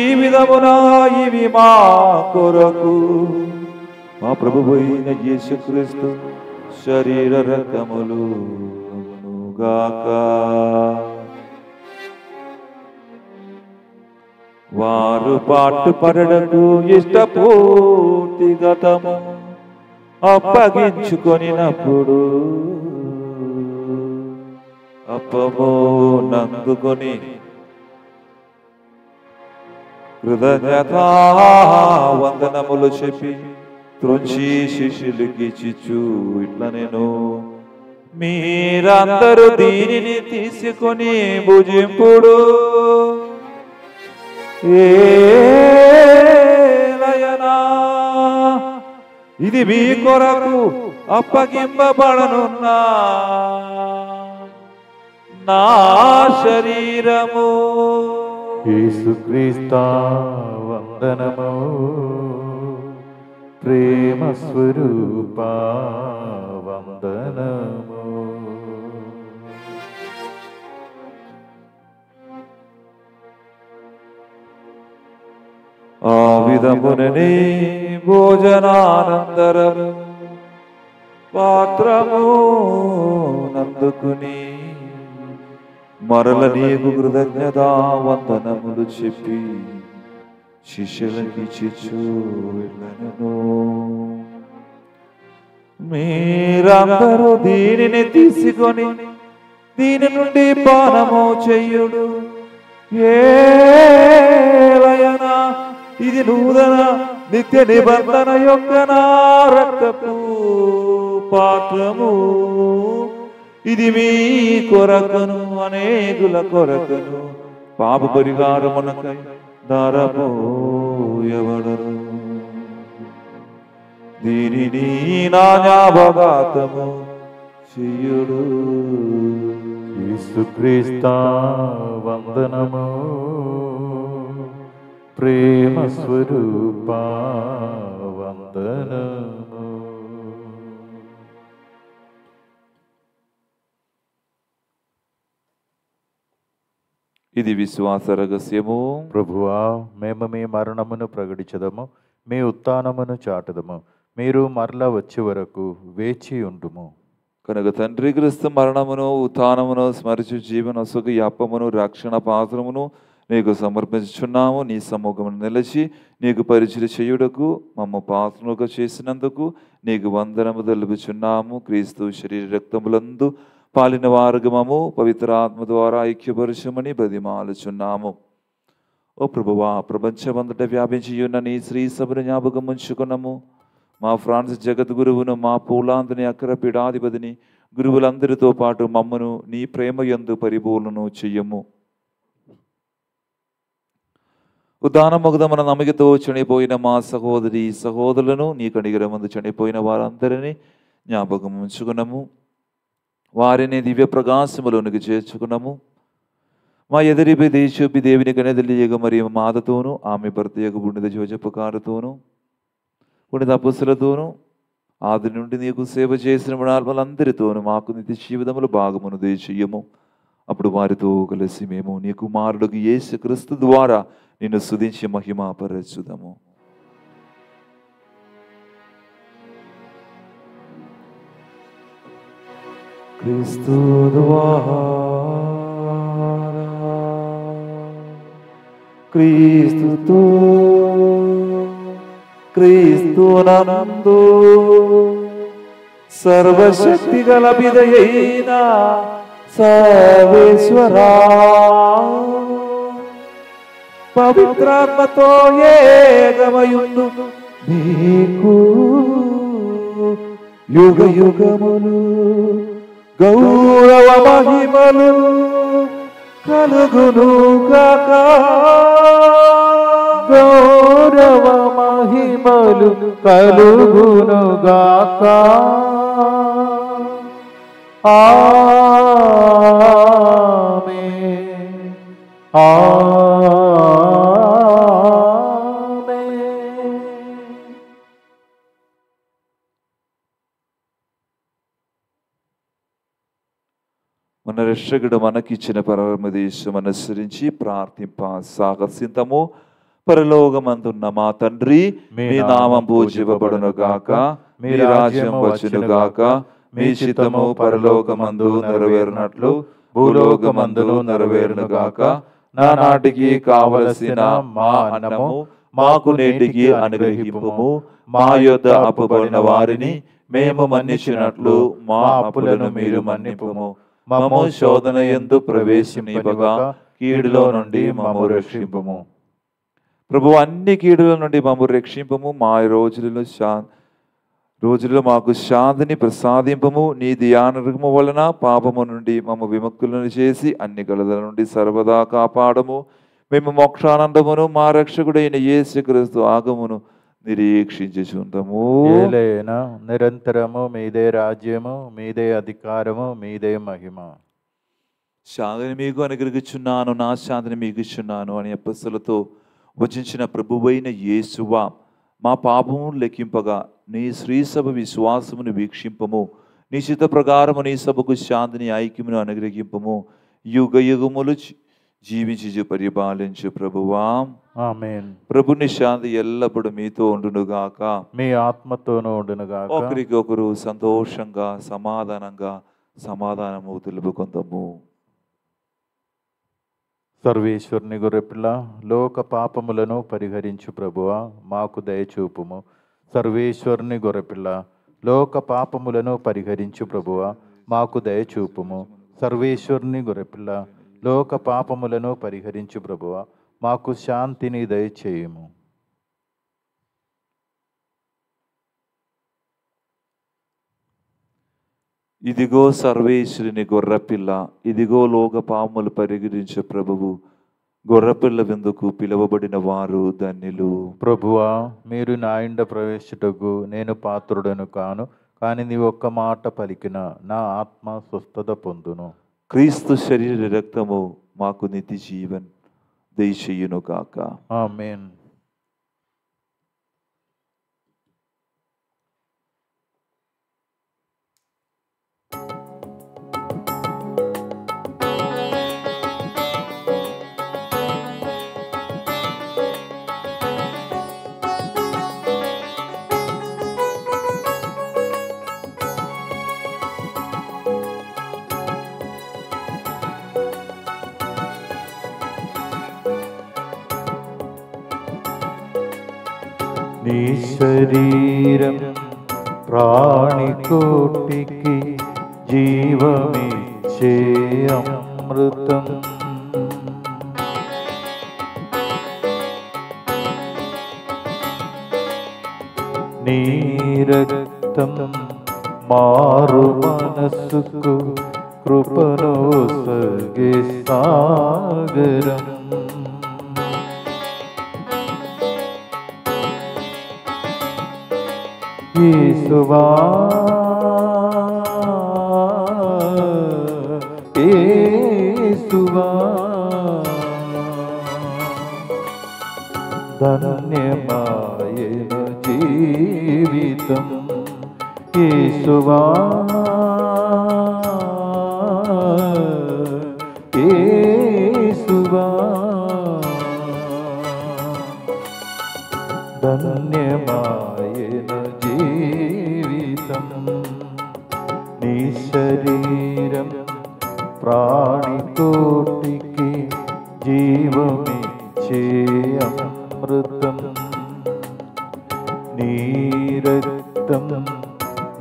ఈ విధమున ఇవి మా కొరకు మా ప్రభువైన యేసుక్రీస్తు శరీర రక్తములు గాక. వారు పాటుపడకు ఇష్టపూర్తిగతము అప్పగించుకొనినప్పుడు అప్పము నందుకొని కృతజ్ఞతా వందనములు చెప్పి త్రొంచి శిష్యులకి చిచ్చు ఇట్లా నేను, మీరందరూ దీనిని తీసుకొని భుజింపుడు. ఏలయనా, ఇది మీ కొరకు అప్పగింపబడనున్నా నా శరీరము. యేసుక్రీస్తా వందనము. ప్రేమ స్వరూపా వందనము. ఆ విధముననే భోజనానంతరం పాత్రము నందుకుని మరల నీకు కృతజ్ఞతా వందనములు చెప్పి శిష్యులకి చిచ్చు వెళ్ళను, మీరందరూ దీనిని తీసుకొని దీని నుండి పానము చెయ్యుడు. ఏలయనా, ఇది నూతన నిత్య నిబంధన యొక్క నా రక్తపు పాత్రము. ఇది మీ కొరకను అనేకుల కొరకను పాప పరిహారమునకై ధారపోయబడును. దీనిని నా జ్ఞాపకార్థము చేయుడు. యేసుక్రీస్తా వందనము. ప్రేమ స్వరూపా వందనము. ఇది విశ్వాస రహస్యము. ప్రభువా, మేము మీ మరణమును ప్రకటించదము, మీ ఉత్థానమును చాటుదము. మీరు మరలా వచ్చే వరకు వేచి ఉండుము. కనుక తండ్రి క్రీస్తు మరణమును ఉత్థానమును స్మరించు జీవనొసగు ఈ అప్పమును రక్షణ పాత్రమును నీకు సమర్పించుచున్నాము. నీ సముఖమును నిలిచి నీకు పరిచయం చేయుటకు మమ్మ పాత్రలుగా చేసినందుకు నీకు వందనము తెలుపుచున్నాము. క్రీస్తు శరీర రక్తములందు పాలిన వారుగమము పవిత్రాత్మ ద్వారా ఐక్యపరుచమని బతిమాలుచున్నాము. ఓ ప్రభువా, ప్రపంచమంతట వ్యాపించి ఉన్న నీ శ్రీ సభను జ్ఞాపకం ఉంచుకున్నాము. మా ఫ్రాన్సిస్ జగద్గురువును, మా పూలాంతని అక్కర పీఠాధిపతిని, గురువులందరితో పాటు మమ్మను నీ ప్రేమ యందు పరిపూర్ణను చెయ్యము. ఉదానముగదమన నమ్మకతో చనిపోయిన మా సహోదరి సహోదరులను, నీ కనిగరమందు చనిపోయిన వారందరినీ జ్ఞాపకం ఉంచుకున్నాము. వారిని దివ్య ప్రకాశములోనికి చేర్చుకున్నాము. మా ఎదురిపై దేశోపి దేవుని కనెదలియగ మరియు మాతతోనూ, ఆమె భర్త యొక్క పుణ్యత జోజపకారుతోనూ, పుణ్యత అపుస్సులతోనూ, ఆది నుండి నీకు సేవ చేసిన వాళ్ళందరితోనూ మాకు నిత్య జీవితములు భాగమును దయచేయము. అప్పుడు వారితో కలిసి మేము నీ కుమారుడికి యేసుక్రీస్తు ద్వారా నిన్ను స్తుతించి మహిమపరచుదాము. క్రీస్తు ద్వారా, క్రీస్తుతో క్రీస్తునందు సర్వశక్తి గల పిదయైన సర్వేశ్వరా పవిత్రాత్మతో ఏకమయుండు నీకు యుగ యుగములు గౌరవ మహిమలు కలుగును గాక. గౌరవ మహిమలు కలుగును గాక. ఆమేన్. ఆమేన్. మన రక్షకుడు మనకిచ్చిన పరమదేశం అనుసరించి ప్రార్థింప సాహసితము. పరలోకమందున్న మా తండ్రి, మీ నామం పూజింపబడును గాక, మీ రాజ్యం వచ్చును గాక, మీ చిత్తము పరలోకమందు నెరవేరునట్లు భూలోకమందును నెరవేరును గాక. నానాటికి కావలసిన మా అన్నము మాకు నేటికి అనుగ్రహింపుము. మా యొద్ద అప్పుబడిన వారిని మేము మన్నించినట్లు మా అప్పులను మీరు మన్నింపుము. మమ్ము శోధన యందు ప్రవేశింపగా కీడులో నుండి మమ్ము రక్షింపుము. ప్రభు, అన్ని కీడుల నుండి మమ్ము రక్షింపము. మా రోజులలో మాకు శాంతిని ప్రసాదింపము. నీ ధ్యానము వలన పాపము నుండి మమ్ము విముక్తులను చేసి అన్ని గలదల నుండి సర్వదా కాపాడము. మేము మోక్షానందమును మా రక్షకుడైన యేసుక్రీస్తు ఆగమును నిరీక్షించుచుందము. ఏలైనా నిరంతరము మీదే రాజ్యము, మీదే అధికారము, మీదే మహిమ. శాంతిని మీకు అనుగ్రహించున్నాను, నా శాంతిని మీకు ఇచ్చున్నాను అని అపొస్తలులతో వచించిన ప్రభువైన యేసువా, మా పాపము లెక్కింపగా నీ శ్రీసభ విశ్వాసమును వీక్షింపము. నీ చిత్త ప్రకారము నీ సభకు శాంతిని ఐక్యమును అనుగ్రహింపము. యుగ యుగములు జీవించి పరిపాలించు ప్రభువా. ఆమేన్. ప్రభుని శాంతి ఎల్లప్పుడూ మీతో ఉండునుగాక, మీ ఆత్మతోనూ ఉండునుగాక. ఒకరికొకరు సంతోషంగా సమాధానము తెలుపుకుందాము. సర్వేశ్వరుని గొర్రెపిల్ల, లోక పాపములను పరిహరించు ప్రభువా, మాకు దయచూపుము. సర్వేశ్వరుని గొర్రెపిల్ల, లోక పాపములను పరిహరించు ప్రభువా, మాకు దయచూపుము. సర్వేశ్వరుని గొర్రెపిల్ల, లోక పాపములను పరిహరించు ప్రభువా, మాకు శాంతిని దయచేయుము. ఇదిగో సర్వేశ్వరుని గొర్రెపిల్ల, ఇదిగో లోక పాపములు పరిహరించే ప్రభువు. గొర్రెపిల్ల విందుకు పిలువబడిన వారు ధన్యులు. ప్రభువా, మీరు నా ఇంట ప్రవేశించుటకు నేను పాత్రుడను కాను, కానీ నీ ఒక్క మాట పలికిన నా ఆత్మ స్వస్థత పొందును. క్రీస్తు శరీర రక్తము మాకు నిత్య జీవన్ దయచేయును గాక. ఆమేన్. నీ శరీరం ప్రాణికోటికి జీవమిచ్చే అమృతం. నీ రక్తం మారు మనసుకు కృపను సగే సాగరం. యేసువా, యేసువా, ధన్యమాయన జీవితం. యేసువా, యేసువా, ధన్యమాయన జీవితం. నీ శరీరం ప్రాణికోటికి జీవమిచ్చే అమృతం. నీ రక్తం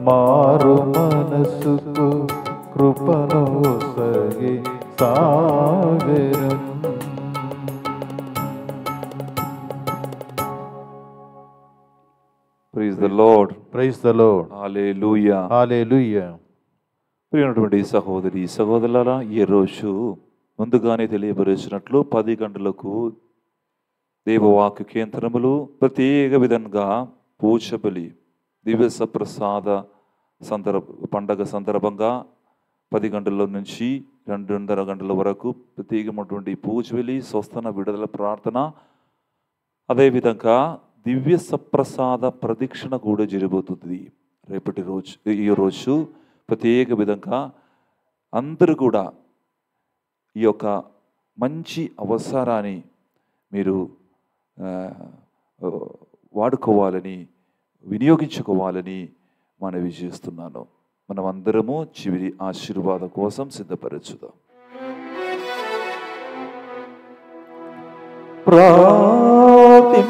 మారు మనసుకు కృపను సగి సాగరం. Praise the Lord. Praise the Lord. Hallelujah. Hallelujah. ప్రియమైనటువంటి సహోదరి సహోదరులారా, ఈ రోజు ముందుగానే తెలియపరిచినట్లు 10 గంటలకు దేవవాక్య కేంద్రములు ప్రత్యేక విధంగా పూజ బలి దివ్య సప్రసాద పండగ సందర్భంగా 10 గంటల నుంచి 2:30 గంటల వరకు ప్రత్యేకమైనటువంటి పూజ బలి, స్వస్థన విడుదల ప్రార్థన, అదేవిధంగా దివ్య సప్రసాద ప్రదక్షిణ కూడా జరగబోతుంది రేపటి రోజు. ఈ రోజు ప్రత్యేక విధంగా అందరూ కూడా ఈ యొక్క మంచి అవసరాన్ని మీరు వాడుకోవాలని, వినియోగించుకోవాలని మనవి చేస్తున్నాను. మనం అందరము చివరి ఆశీర్వాదం కోసం సిద్ధపరచుదాం. ప్రార్థించుదము.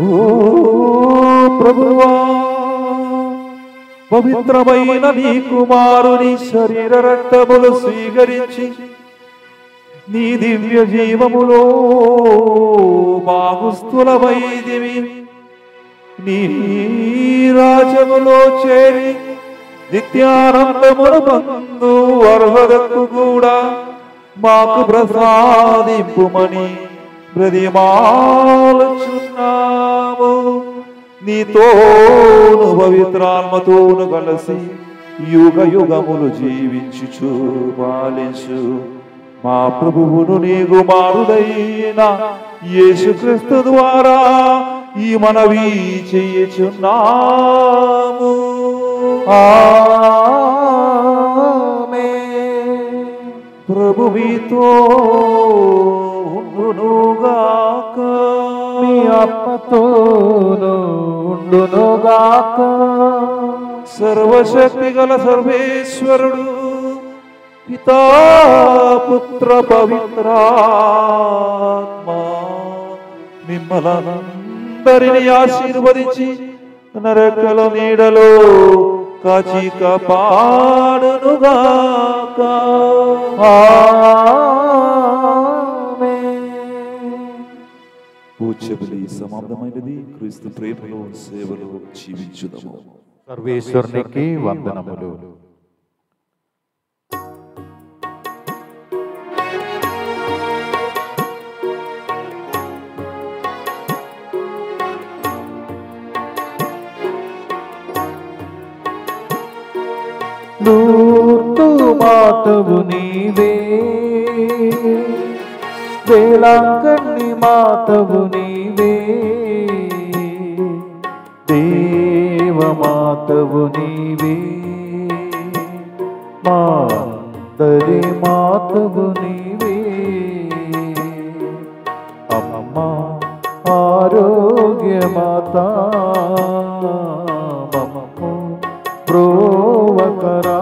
ఓ ప్రభువా, పవిత్రమైన నీ కుమారుని శరీర రక్తములు స్వీకరించి నీ దివ్య జీవములో భాగస్థులమైదివి. నీ రాజ్యములో చేరి నిత్యానందమును పొందు అర్హతకు కూడా మాకు ప్రసాదింపుమని బ్రతిమాలుచున్నాము. నీతోను పవిత్రాత్మతోను కలిసి యుగ యుగములు జీవించుచు పాలించు మా ప్రభువును నీ కుమారుడైన యేసుక్రీస్తు ద్వారా ఈ మనవి చేయుచున్నాము. ఆమేన్. ప్రభు మీతో ఉండునుగాక, మీ ఆత్మతోను ఉండునుగాక. సర్వశక్తి గల సర్వేశ్వరుడు పితా పుత్ర పవిత్రాత్మ మిమ్మల్నందరినీ ఆశీర్వదించి నరకల నీడలో కాచి కాపాడునుగాక. పూజ్య బలి సమాప్తమైనది. క్రీస్తు ప్రేమలో సేవలో జీవించుదాము. సర్వేశ్వరునికి వందనములు. లూర్దు మాతవు నీవే, వేళాంకణి మాతవు నీవే, దేవమాతవు నీవే, మా అందరి మాతవు నీవే. అమ్మా ఆరోగ్య మాత మమ్ము ప్రోవకరా